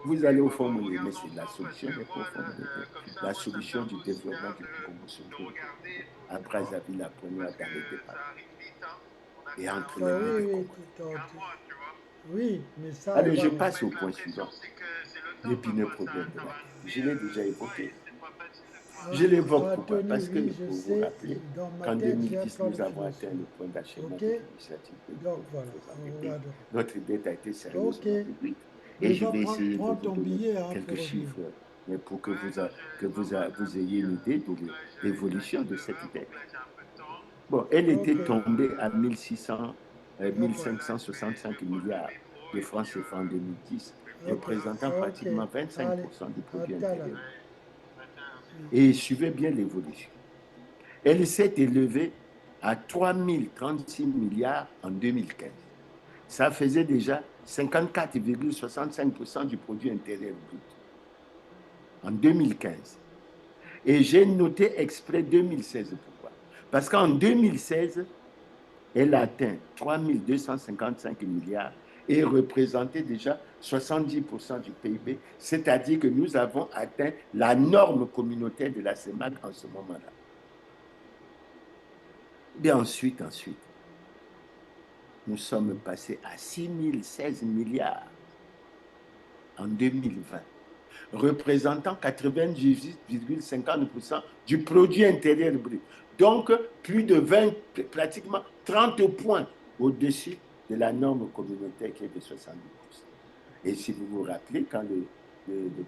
Vous allez au Fonds monétaire, mais c'est la solution n'est pas au Fonds monétaire. La solution du développement du Congo se trouve à Brazzaville, la première dans les départements. Et entre les deux Congolais. Oui, mais ça, Allez, je voilà. passe au point suivant. L'épineux problème de la dette. Je l'ai déjà évoqué. Je l'évoque pourquoi? Anthony, Parce que, oui, je pour vous sais, rappeler, dans ma qu'en tête, j'ai un 2010, plan de nous avons atteint financement. le point d'achèvement Ok? de l'initiative de Donc voilà, faut on va s'endetter. donc. Notre dette a été Ok. sérieusement réduite. Et Mais je va vais prendre, essayer de prends vous ton donner billet hein, quelques pour revenir. chiffres, mais pour que vous ayez une idée de l'évolution de cette dette. Bon, elle était Ok. tombée à 1600, Ok. 1565 milliards de francs CFA en 2010, Ok. représentant Ok. pratiquement Allez, 25% du à produit tout à l'heure. intérieur. Et suivez bien l'évolution. Elle s'est élevée à 3036 milliards en 2015. Ça faisait déjà 54,65% du produit intérieur brut en 2015. Et j'ai noté exprès 2016 pourquoi. Parce qu'en 2016, elle a atteint 3255 milliards et représentait déjà 70% du PIB, c'est-à-dire que nous avons atteint la norme communautaire de la CEMAC en ce moment-là. Et ensuite, nous sommes passés à 6016 milliards en 2020, représentant 98,50% du produit intérieur brut. Donc, plus de 20, pratiquement 30 points au-dessus de la norme communautaire qui est de 70%. Et si vous vous rappelez, quand le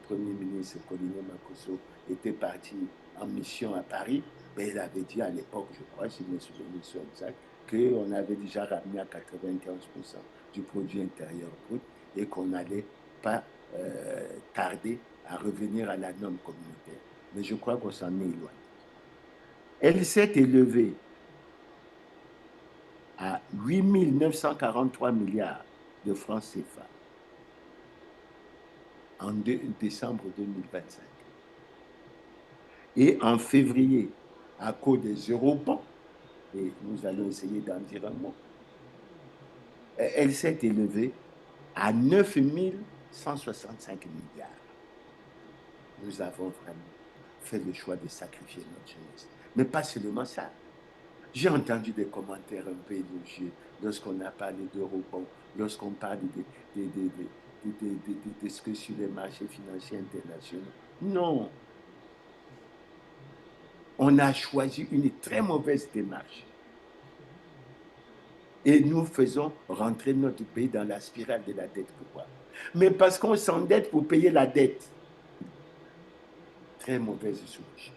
Premier ministre Colina Makosso était parti en mission à Paris, ben, il avait dit à l'époque, je crois, si mes souvenirs sont exacts, qu'on avait déjà ramené à 95% du produit intérieur brut et qu'on n'allait pas tarder à revenir à la norme communautaire. Mais je crois qu'on s'en est éloigné. Elle s'est élevée à 8 943 milliards de francs CFA en décembre 2025. Et en février, à cause des eurobonds, et nous allons essayer d'en dire un mot, elle s'est élevée à 9 165 milliards. Nous avons vraiment fait le choix de sacrifier notre jeunesse. Mais pas seulement ça. J'ai entendu des commentaires un peu élogieux lorsqu'on a parlé d'eurobonds, lorsqu'on parle de ce que sur les marchés financiers internationaux. Non. On a choisi une très mauvaise démarche. Et nous faisons rentrer notre pays dans la spirale de la dette. Pourquoi? Mais parce qu'on s'endette pour payer la dette. Très mauvaise solution.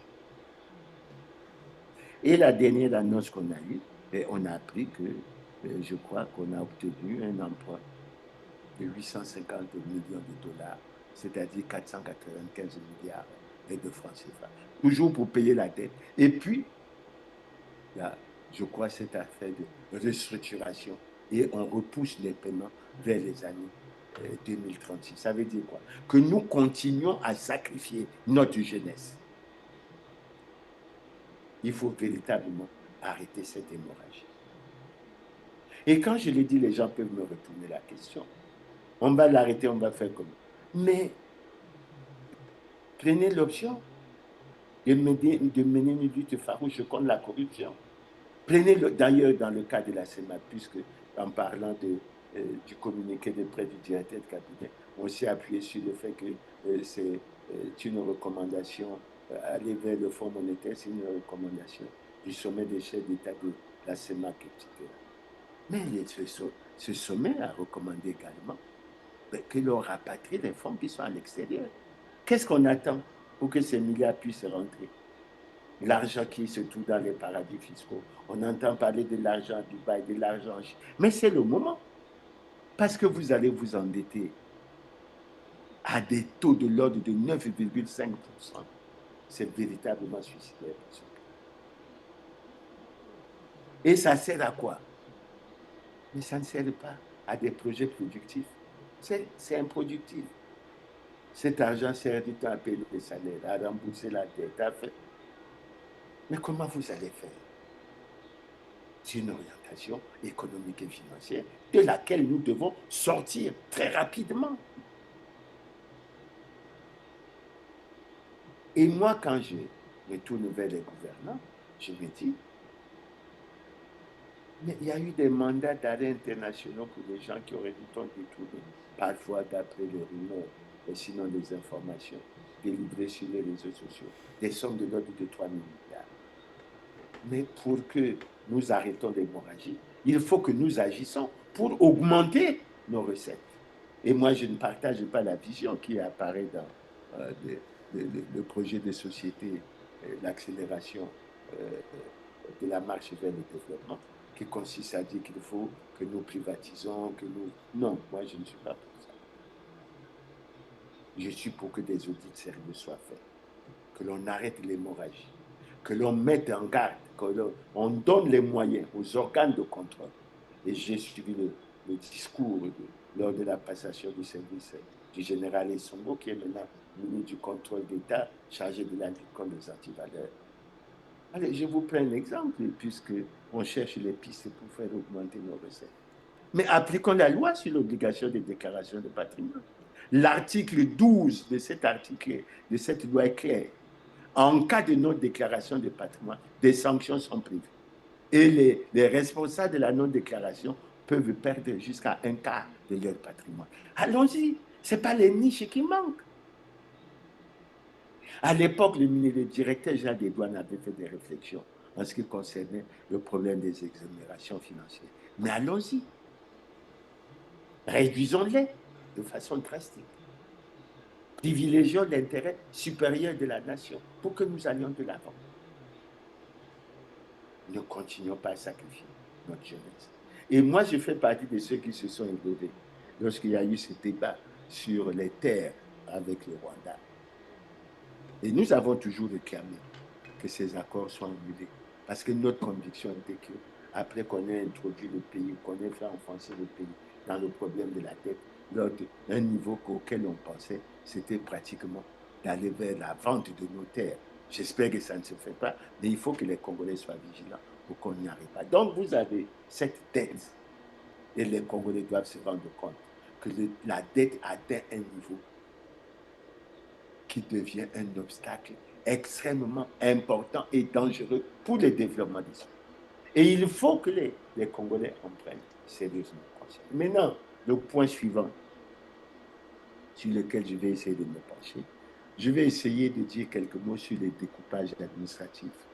Et la dernière annonce qu'on a eue, on a appris que, je crois qu'on a obtenu un emprunt de 850 millions de dollars, c'est-à-dire 495 milliards de francs CFA. Toujours pour payer la dette. Et puis, il y a, je crois, cette affaire de restructuration. Et on repousse les paiements vers les années 2036. Ça veut dire quoi? Que nous continuons à sacrifier notre jeunesse. Il faut véritablement arrêter cette hémorragie. Et quand je le dis, les gens peuvent me retourner la question. On va l'arrêter, on va faire comment? Mais prenez l'option de mener une lutte farouche contre la corruption. Prenez d'ailleurs dans le cas de la CEMAC, puisque en parlant du communiqué de près du directeur de cabinet, on s'est appuyé sur le fait que c'est une recommandation, aller vers le Fonds monétaire, c'est une recommandation du sommet des chefs d'État de la CEMAC, etc. Mais ce sommet a recommandé également que l'on rapatrie les fonds qui sont à l'extérieur. Qu'est-ce qu'on attend pour que ces milliards puissent rentrer? L'argent qui se trouve dans les paradis fiscaux. On entend parler de l'argent à Dubaï, de l'argent en Chine. Mais c'est le moment. Parce que vous allez vous endetter à des taux de l'ordre de 9,5%. C'est véritablement suicidaire. Et ça sert à quoi? Mais ça ne sert pas à des projets productifs. C'est improductif. Cet argent sert du temps à payer les salaires, à rembourser la dette, à faire. Mais comment vous allez faire? C'est une orientation économique et financière de laquelle nous devons sortir très rapidement. Et moi, quand je me tourne vers les gouvernants, je me dis, Mais il y a eu des mandats d'arrêt internationaux pour des gens qui auraient du temps détourné, parfois d'après les rumeurs, et sinon des informations délivrées sur les réseaux sociaux, des sommes de l'ordre de 3 000 milliards. Mais pour que nous arrêtons l'hémorragie, il faut que nous agissons pour augmenter nos recettes. Et moi, je ne partage pas la vision qui apparaît dans le projet de société, l'accélération de la marche vers le développement, qui consiste à dire qu'il faut que nous privatisons, que nous... Non, moi, je ne suis pas pour ça. Je suis pour que des audits sérieux soient faits, que l'on arrête l'hémorragie, que l'on mette en garde, qu'on donne les moyens aux organes de contrôle. Et j'ai suivi le discours lors de la passation du service du général Essongo, qui est maintenant ministre du contrôle d'État, chargé de la lutte contre les antivaleurs. Allez, je vous prends un exemple, puisque on cherche les pistes pour faire augmenter nos recettes. Mais appliquons la loi sur l'obligation de déclaration de patrimoine. L'article 12 de cet article, de cette loi est clair. En cas de non-déclaration de patrimoine, des sanctions sont prévues. Et les responsables de la non-déclaration peuvent perdre jusqu'à un quart de leur patrimoine. Allons-y, ce n'est pas les niches qui manquent. À l'époque, le directeur général des douanes avait fait des réflexions en ce qui concernait le problème des exonérations financières. Mais allons-y. Réduisons-les de façon drastique. Privilégions l'intérêt supérieur de la nation pour que nous allions de l'avant. Ne continuons pas à sacrifier notre jeunesse. Et moi, je fais partie de ceux qui se sont élevés lorsqu'il y a eu ce débat sur les terres avec le Rwanda. Et nous avons toujours réclamé que ces accords soient annulés. Parce que notre conviction était que, après qu'on ait introduit le pays, qu'on ait fait enfoncer le pays dans le problème de la dette, lors d'un niveau auquel on pensait, c'était pratiquement d'aller vers la vente de nos terres. J'espère que ça ne se fait pas, mais il faut que les Congolais soient vigilants pour qu'on n'y arrive pas. Donc vous avez cette dette, et les Congolais doivent se rendre compte que la dette atteint un niveau qui devient un obstacle extrêmement important et dangereux pour le développement des pays. Et il faut que les Congolais en prennent sérieusement conscience. Maintenant, le point suivant sur lequel je vais essayer de me pencher, je vais essayer de dire quelques mots sur les découpages administratifs,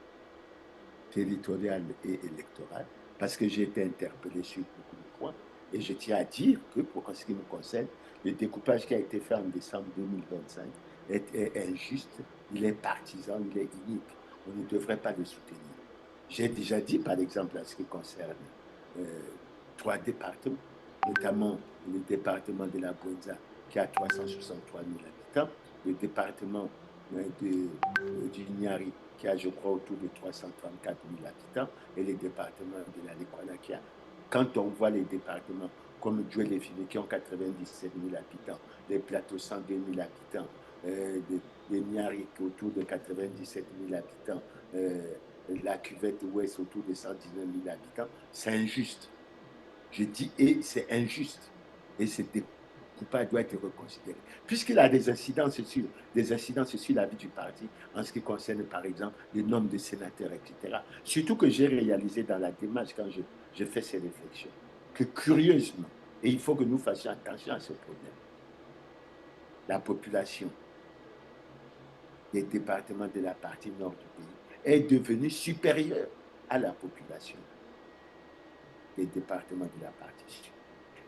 territorial et électoral, parce que j'ai été interpellé sur beaucoup de points. Et je tiens à dire que, pour ce qui me concerne, le découpage qui a été fait en décembre 2025 est injuste, il est partisan, il est inique. On ne devrait pas le soutenir. J'ai déjà dit, par exemple, en ce qui concerne 3 départements, notamment le département de la Bwenza, qui a 363 000 habitants, le département du Niari, qui a, je crois, autour de 334 000 habitants, et les départements de la Lekwana, qui a, quand on voit les départements comme Djoué-les-Filets, qui ont 97 000 habitants, les Plateaux 102 000 habitants, les Niari, qui ont autour de 97 000 habitants, la Cuvette Ouest autour de 119 000 habitants, c'est injuste. Je dis, et c'est injuste. Et ce découpage doit être reconsidéré. Puisqu'il a des incidences sur la vie du parti, en ce qui concerne, par exemple, le nombre de sénateurs, etc. Surtout que j'ai réalisé dans la démarche, quand je fais ces réflexions, que curieusement, et il faut que nous fassions attention à ce problème, la population des départements de la partie nord du pays est devenue supérieure à la population des départements de la partie sud.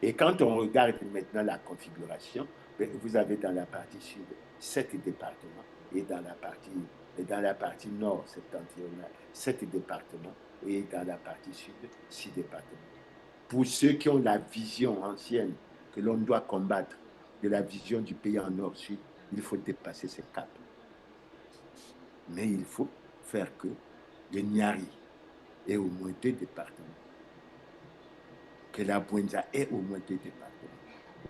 Et quand on regarde maintenant la configuration, vous avez dans la partie sud 7 départements et dans la partie nord septentrionale 7 départements et dans la partie sud 6 départements. Pour ceux qui ont la vision ancienne que l'on doit combattre, de la vision du pays en nord-sud, il faut dépasser ces caps. Mais il faut faire que le Niari ait au moins 2 départements, que la Bwenza ait au moins 2 départements,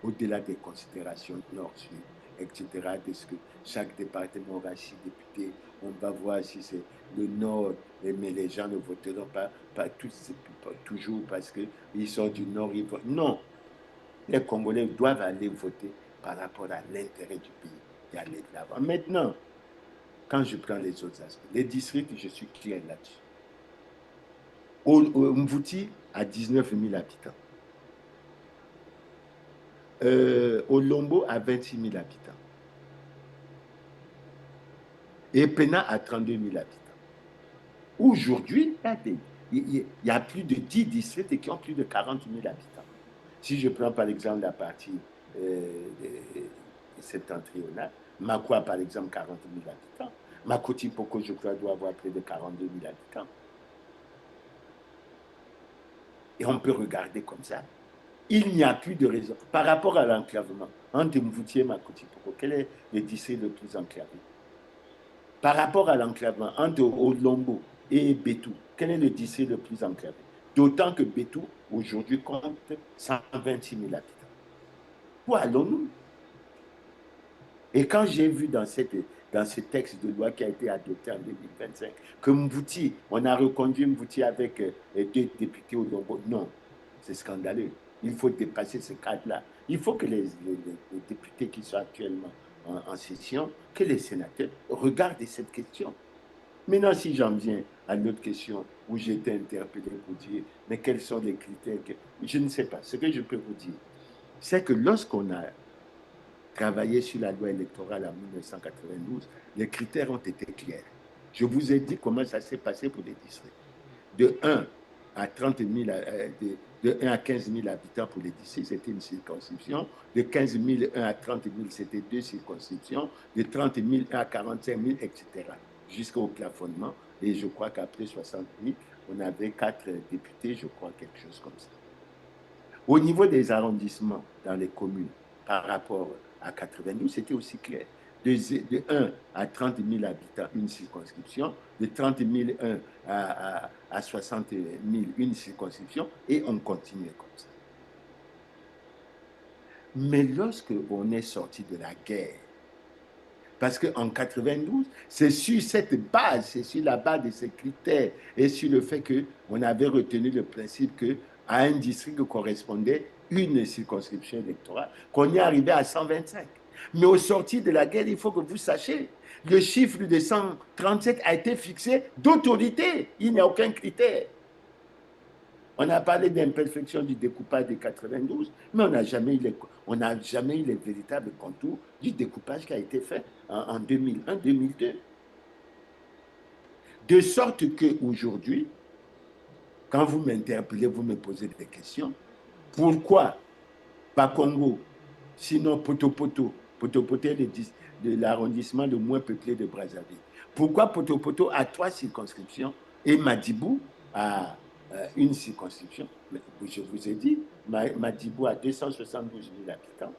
au-delà des considérations nord-sud, etc., de ce que chaque département aura 6 députés. On va voir si c'est le nord, mais les gens ne voteront pas tous, toujours parce qu'ils sont du nord. Non, les Congolais doivent aller voter par rapport à l'intérêt du pays et aller de l'avant. Maintenant, quand je prends les autres aspects, les districts, je suis clair là-dessus. Mvouti a 19 000 habitants. Olombo a 26 000 habitants. Et Pena a 32 000 habitants. Aujourd'hui, il y a plus de 10 districts qui ont plus de 40 000 habitants. Si je prends par exemple la partie septentrionale, Makwa par exemple 40 000 habitants, Makoti Poko je crois doit avoir près de 42 000 habitants. Et on peut regarder comme ça. Il n'y a plus de raison. Par rapport à l'enclavement, entre Mvouti et Makoti Poko, quel est le district le plus enclavé? Par rapport à l'enclavement, entre Olombo et Betou, quel est le district le plus enclavé? D'autant que Betou, aujourd'hui, compte 126 000 habitants. Où allons-nous? Et quand j'ai vu dans ce texte de loi qui a été adopté en 2025, que Mvouti, on a reconduit Mvouti avec 2 députés au Lombo, non, c'est scandaleux. Il faut dépasser ce cadre-là. Il faut que les députés qui sont actuellement en session, que les sénateurs regardent cette question. Maintenant, si j'en viens à l'autre question où j'ai été interpellé pour dire, mais quels sont les critères je ne sais pas. Ce que je peux vous dire, c'est que lorsqu'on a travaillé sur la loi électorale en 1992, les critères ont été clairs. Je vous ai dit comment ça s'est passé pour les districts. De 1 à 30 000, de 1 à 15 000 habitants pour les districts, c'était une circonscription. De 15 000 à 30 000, c'était 2 circonscriptions. De 30 000 à 45 000, etc. Jusqu'au plafonnement. Et je crois qu'après 60 000, on avait 4 députés, je crois, quelque chose comme ça. Au niveau des arrondissements dans les communes, par rapport à 92, c'était aussi clair. De 1 à 30 000 habitants, une circonscription. De 30 000 à 60 000, une circonscription. Et on continuait comme ça. Mais lorsque on est sorti de la guerre, parce qu'en 92, c'est sur cette base, c'est sur la base de ces critères et sur le fait qu'on avait retenu le principe qu'à un district correspondait une circonscription électorale, qu'on est arrivé à 125. Mais au sortir de la guerre, il faut que vous sachiez, le chiffre de 137 a été fixé d'autorité. Il n'y a aucun critère. On a parlé d'imperfection du découpage de 92, mais on n'a jamais eu les véritables contours du découpage qui a été fait en 2001-2002. De sorte qu'aujourd'hui, quand vous m'interpellez, vous me posez des questions, pourquoi Bakongo, sinon Potopoto est de l'arrondissement le moins peuplé de Brazzaville. Pourquoi Potopoto a 3 circonscriptions et Madibou a une circonscription? Je vous ai dit, Madibou a 272 000 habitants.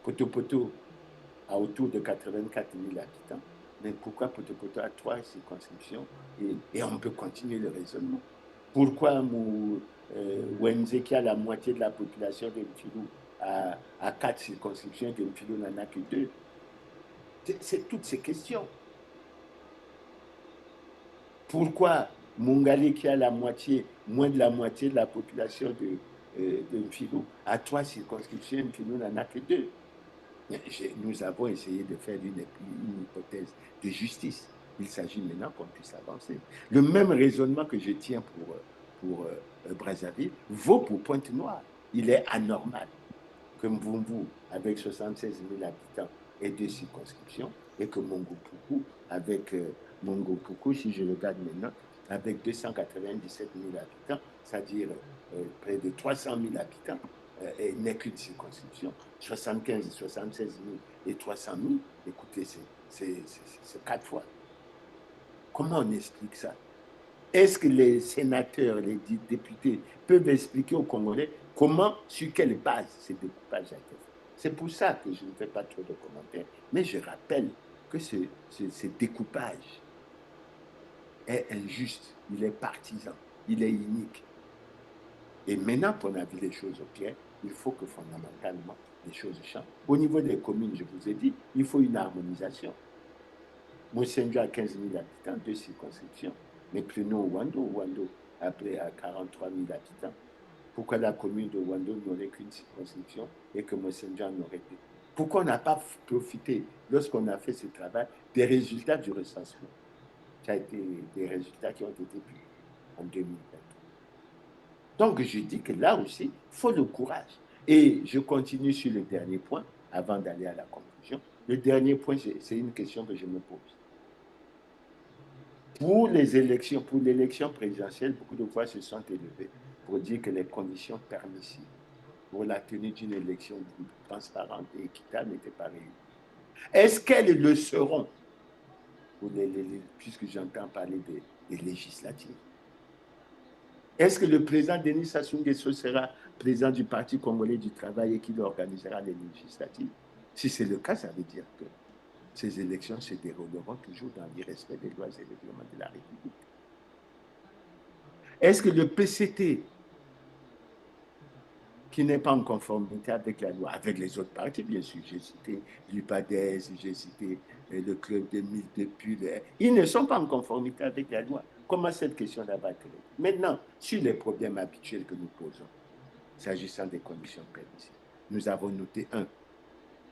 Potopoto a autour de 84 000 habitants. Mais pourquoi Potopoto a 3 circonscriptions et on peut continuer le raisonnement? Pourquoi Wenze, qui a la moitié de la population de Mfilou, a 4 circonscriptions, de Mfilou n'en a que 2? C'est toutes ces questions. Pourquoi Mongale, qui a moins de la moitié de la population de Mfilou, a 3 circonscriptions, Mfilou n'en a que 2? Nous avons essayé de faire une hypothèse de justice. Il s'agit maintenant qu'on puisse avancer. Le même raisonnement que je tiens pour Brazzaville vaut pour Pointe-Noire. Il est anormal que Mvumvu, avec 76 000 habitants et 2 circonscriptions, et que Mongopuku, si je regarde maintenant, avec 297 000 habitants, c'est-à-dire près de 300 000 habitants, n'est qu'une circonscription, 76 000 et 300 000, écoutez, c'est 4 fois. Comment on explique ça? Est-ce que les sénateurs, les députés peuvent expliquer aux Congolais comment, sur quelle base ce découpage a été fait? C'est pour ça que je ne fais pas trop de commentaires, mais je rappelle que ce découpage est injuste, il est partisan, il est inique. Et maintenant qu'on a vu les choses au clair, il faut que fondamentalement les choses changent. Au niveau des communes, je vous ai dit, il faut une harmonisation. Mosenjo a 15 000 habitants, 2 circonscriptions, mais prenons Wando. Wando après à 43 000 habitants. Pourquoi la commune de Wando n'aurait qu'une circonscription et que Mosenjo en aurait 2? Pourquoi on n'a pas profité, lorsqu'on a fait ce travail, des résultats du recensement? Ça a été des résultats qui ont été publiés. en 2023. Donc, je dis que là aussi, il faut le courage. Et je continue sur le dernier point, avant d'aller à la conclusion. Le dernier point, c'est une question que je me pose. Pour l'élection présidentielle, beaucoup de voix se sont élevées pour dire que les conditions permissives pour la tenue d'une élection libre, transparente et équitable n'étaient pas réunies. Est-ce qu'elles le seront, puisque j'entends parler des législatives? Est-ce que le président Denis Sassou Nguesso sera président du Parti congolais du travail et qu'il organisera les législatives? Si c'est le cas, ça veut dire que ces élections se dérouleront toujours dans l'irrespect des lois et règlements de la République. Est-ce que le PCT, qui n'est pas en conformité avec la loi, avec les autres partis, bien sûr, j'ai cité l'UPADES, j'ai cité le Club de Mille depuis, ils ne sont pas en conformité avec la loi. Comment cette question-là va être réglée? Maintenant, sur les problèmes habituels que nous posons, s'agissant des conditions permissives, nous avons noté,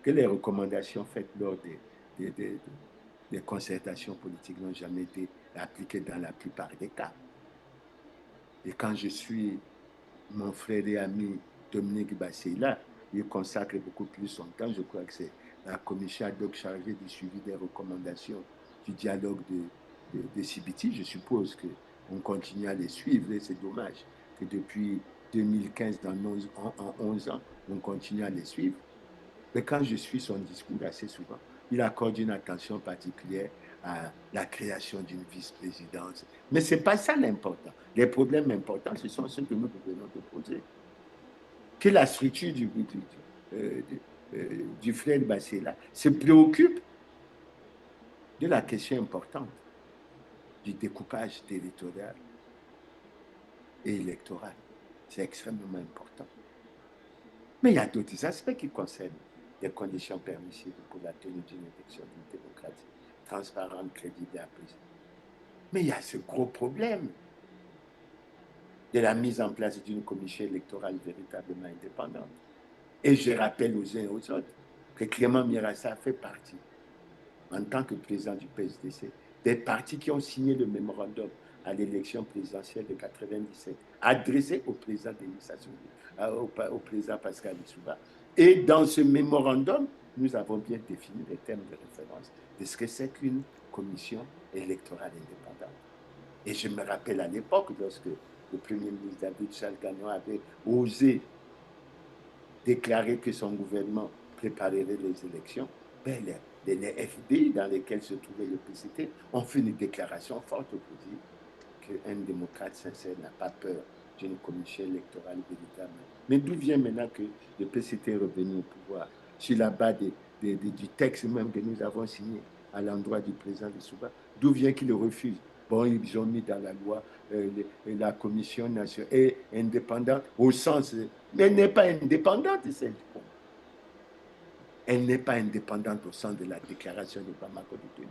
que les recommandations faites lors des concertations politiques n'ont jamais été appliquées dans la plupart des cas. Et quand je suis mon frère et ami Dominique Bassila, il consacre beaucoup plus son temps, je crois que c'est la commission ad hoc chargée du suivi des recommandations du dialogue de CBT. Je suppose qu'on continue à les suivre et c'est dommage que depuis 2015, en 11 ans, on continue à les suivre. Mais quand je suis son discours assez souvent, il accorde une attention particulière à la création d'une vice-présidence. Mais ce n'est pas ça l'important. Les problèmes importants, ce sont ceux que nous venons de poser. Que la structure du frère Bassela se préoccupe de la question importante du découpage territorial et électoral. C'est extrêmement important. Mais il y a d'autres aspects qui concernent les conditions permissives pour la tenue d'une élection démocratique, transparente, crédible et apaisée. Mais il y a ce gros problème de la mise en place d'une commission électorale véritablement indépendante. Et je rappelle aux uns et aux autres que Clément Mirassa fait partie, en tant que président du PSDC, des partis qui ont signé le mémorandum à l'élection présidentielle de 1997, adressé au président Denis Sassou Nguesso, au président Pascal Lissouba. Et dans ce mémorandum, nous avons bien défini les thèmes de référence de ce que c'est qu'une commission électorale indépendante. Et je me rappelle à l'époque, lorsque le Premier ministre David Charles Gagnon avait osé déclarer que son gouvernement préparerait les élections, les FDI dans lesquels se trouvait le PCT ont fait une déclaration forte pour dire qu'un démocrate sincère n'a pas peur d'une commission électorale véritable. Mais d'où vient maintenant que le PCT est revenu au pouvoir? Sur la base du texte même que nous avons signé à l'endroit du président de Souba, d'où vient qu'il le refuse? Bon, ils ont mis dans la loi la commission nationale est indépendante au sens... Mais elle n'est pas indépendante, c'est le point. Elle n'est pas indépendante au sens de la déclaration de Bamako de 2000.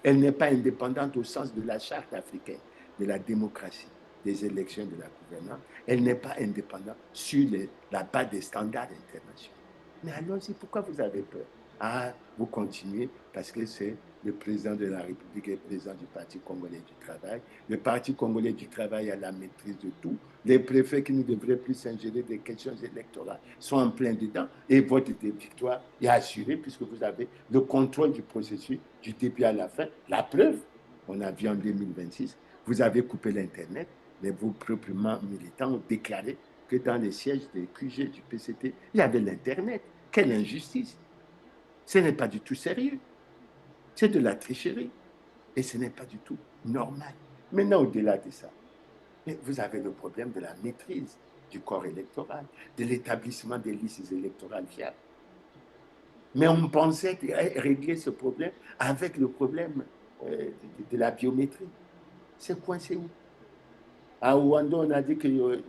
Elle n'est pas indépendante au sens de la charte africaine, de la démocratie, des élections, de la gouvernance. Elle n'est pas indépendante sur la base des standards internationaux. Mais allons-y, pourquoi vous avez peur? Ah, vous continuez parce que c'est le président de la République et le président du Parti congolais du travail. Le Parti congolais du travail a la maîtrise de tout. Les préfets qui ne devraient plus s'ingérer des questions électorales sont en plein dedans. Et votre victoire est assurée puisque vous avez le contrôle du processus du début à la fin. La preuve, on a vu en 2026, vous avez coupé l'Internet, mais vos proprement militants ont déclaré que dans les sièges des QG du PCT, il y avait l'Internet. Quelle injustice! Ce n'est pas du tout sérieux. C'est de la tricherie. Et ce n'est pas du tout normal. Maintenant, au-delà de ça, vous avez le problème de la maîtrise du corps électoral, de l'établissement des listes électorales fiables. Mais on pensait régler ce problème avec le problème de la biométrie. C'est coincé où? À Ouando, on a dit qu'on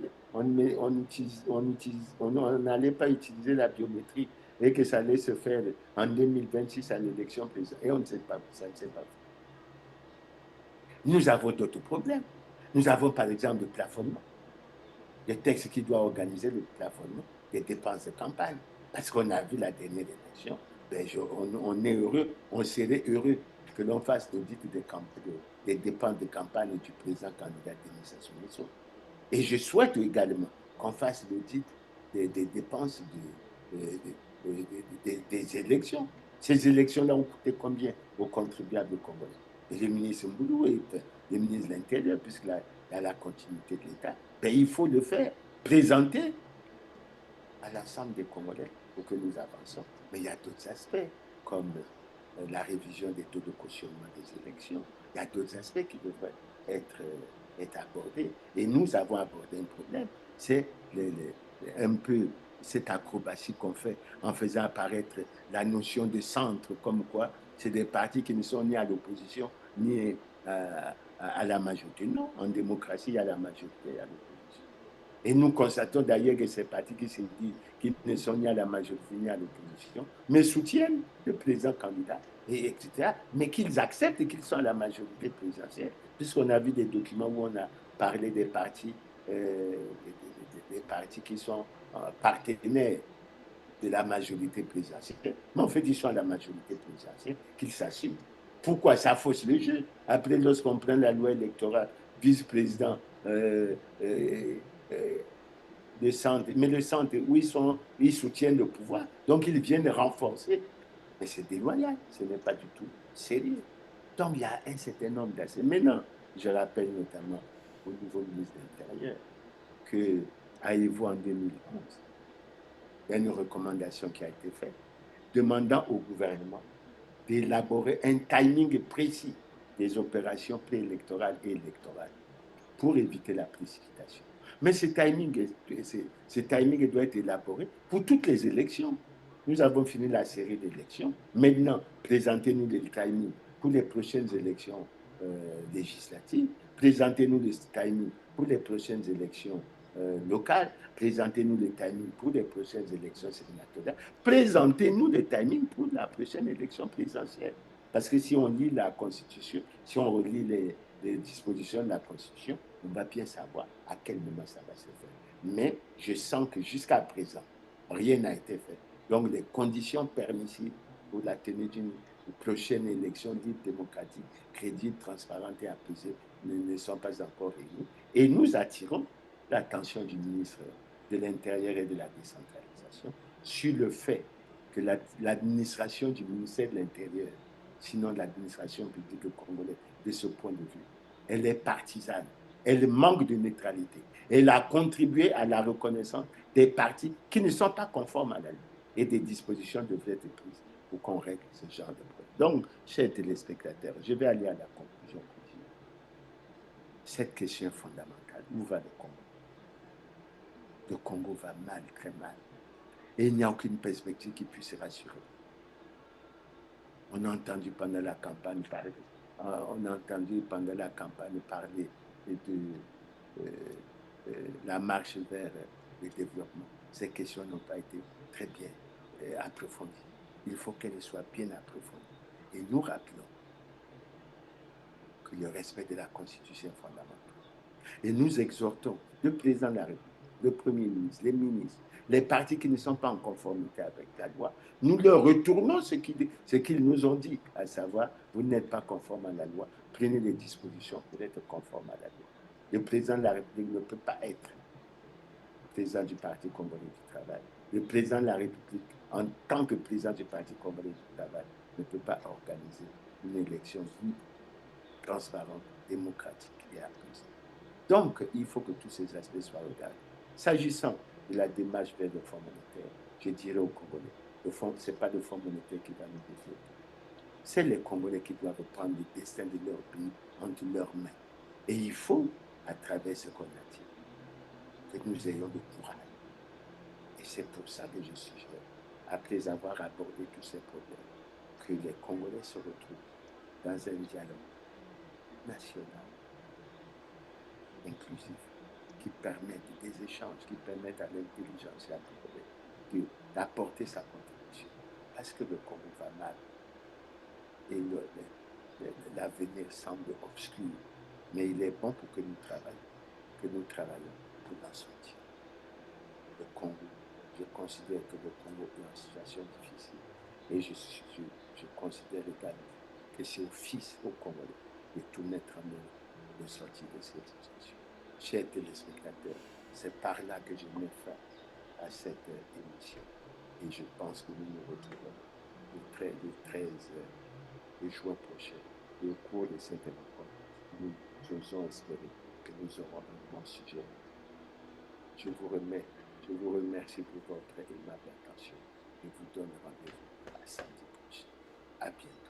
n'allait pas utiliser la biométrie et que ça allait se faire en 2026 à l'élection présidentielle. Et on ne sait pas, ça ne s'est pas fait. Nous avons d'autres problèmes. Nous avons par exemple le plafonnement. Le texte qui doit organiser le plafonnement des dépenses de campagne. Parce qu'on a vu la dernière élection, on est heureux, on serait heureux que l'on fasse l'audit des dépenses de campagne du président candidat Denis Sassou Nguesso. Et je souhaite également qu'on fasse l'audit des dépenses des élections. Ces élections-là ont coûté combien aux contribuables congolais? Et le ministre Mboulou est le ministre de l'Intérieur, puisqu'il a la continuité de l'État. Ben, il faut le faire, présenter à l'ensemble des Congolais pour que nous avancions. Mais il y a d'autres aspects, comme la révision des taux de cautionnement des élections. Il y a d'autres aspects qui devraient être abordés. Et nous avons abordé un problème, c'est un peu cette acrobatie qu'on fait en faisant apparaître la notion de centre, comme quoi c'est des partis qui ne sont ni à l'opposition, ni à la majorité. Non, en démocratie, il y a la majorité et à l'opposition. Et nous constatons d'ailleurs que ces partis qui se disent qu'ils ne sont ni à la majorité ni à l'opposition, mais soutiennent le président candidat, etc., mais qu'ils acceptent qu'ils sont à la majorité présidentielle, puisqu'on a vu des documents où on a parlé des partis, des partis qui sont partenaires de la majorité présidentielle. Mais en fait, ils sont à la majorité présidentielle, qu'ils s'assument. Pourquoi ça fausse le jeu? Après, lorsqu'on prend la loi électorale, vice-président, le centre, mais le centre, où ils soutiennent le pouvoir, donc ils viennent renforcer. Mais c'est déloyal, ce n'est pas du tout sérieux. Donc il y a un certain nombre d'aspects. Maintenant, je rappelle notamment au nouveau ministre de l'Intérieur que, avez-vous, en 2011, il y a une recommandation qui a été faite demandant au gouvernement d'élaborer un timing précis des opérations préélectorales et électorales pour éviter la précipitation. Mais ce timing doit être élaboré pour toutes les élections. Nous avons fini la série d'élections. Maintenant, présentez-nous le timing pour les prochaines élections législatives. Présentez-nous le timing pour les prochaines élections locales. Présentez-nous le timing pour les prochaines élections sénatoriales. Présentez-nous le timing pour la prochaine élection présidentielle. Parce que si on lit la Constitution, si on relit les dispositions de la Constitution, on va bien savoir à quel moment ça va se faire. Mais je sens que jusqu'à présent, rien n'a été fait. Donc les conditions permissives pour la tenue d'une prochaine élection dite démocratique, crédible, transparente et apaisée ne sont pas encore réunies. Et nous attirons l'attention du ministre de l'Intérieur et de la décentralisation sur le fait que l'administration du ministère de l'Intérieur, sinon l'administration publique congolaise, de ce point de vue, elle est partisane, elle manque de neutralité. Elle a contribué à la reconnaissance des partis qui ne sont pas conformes à la loi. Et des dispositions devraient être prises pour qu'on règle ce genre de problème. Donc, chers téléspectateurs, je vais aller à la conclusion. Cette question est fondamentale. Où va le Congo? Le Congo va mal, très mal. Et il n'y a aucune perspective qui puisse rassurer. On a entendu pendant la campagne parler de la marche vers le développement. Ces questions n'ont pas été très bien approfondies. Il faut qu'elles soient bien approfondies. Et nous rappelons que le respect de la Constitution est fondamental. Et nous exhortons le président de la République, le Premier ministre, les ministres, les partis qui ne sont pas en conformité avec la loi, nous leur retournons ce qu'ils nous ont dit, à savoir, vous n'êtes pas conforme à la loi, prenez les dispositions pour être conforme à la loi. Le président de la République ne peut pas être président du Parti congolais du travail. Le président de la République, en tant que président du Parti congolais du travail, ne peut pas organiser une élection libre, transparente, démocratique et apaisée. Donc, il faut que tous ces aspects soient regardés. S'agissant de la démarche vers le Fonds monétaire, je dirais aux Congolais, ce n'est pas le Fonds monétaire qui va nous développer. C'est les Congolais qui doivent prendre le destin de leur pays entre leurs mains. Et il faut, à travers ce qu'on a dit, que nous ayons le courage. Et c'est pour ça que je suggère, après avoir abordé tous ces problèmes, que les Congolais se retrouvent dans un dialogue national, inclusif, qui permettent des échanges, qui permettent à l'intelligence congolaise d'apporter sa contribution. Parce que le Congo va mal et l'avenir semble obscur. Mais il est bon pour que nous travaillions pour l'en sortir. Le Congo, je considère que le Congo est en situation difficile. Et je considère également que c'est aux Congolais de tout mettre en œuvre de sortir de cette situation. Chers téléspectateurs, c'est par là que je mets fin à cette émission. Et je pense que nous nous retrouvons le 13 juin prochain. Et au cours de cette rencontre, nous osons espérer que nous aurons un bon sujet. Je vous remercie pour votre aimable attention et vous donne rendez-vous à samedi prochain. À bientôt.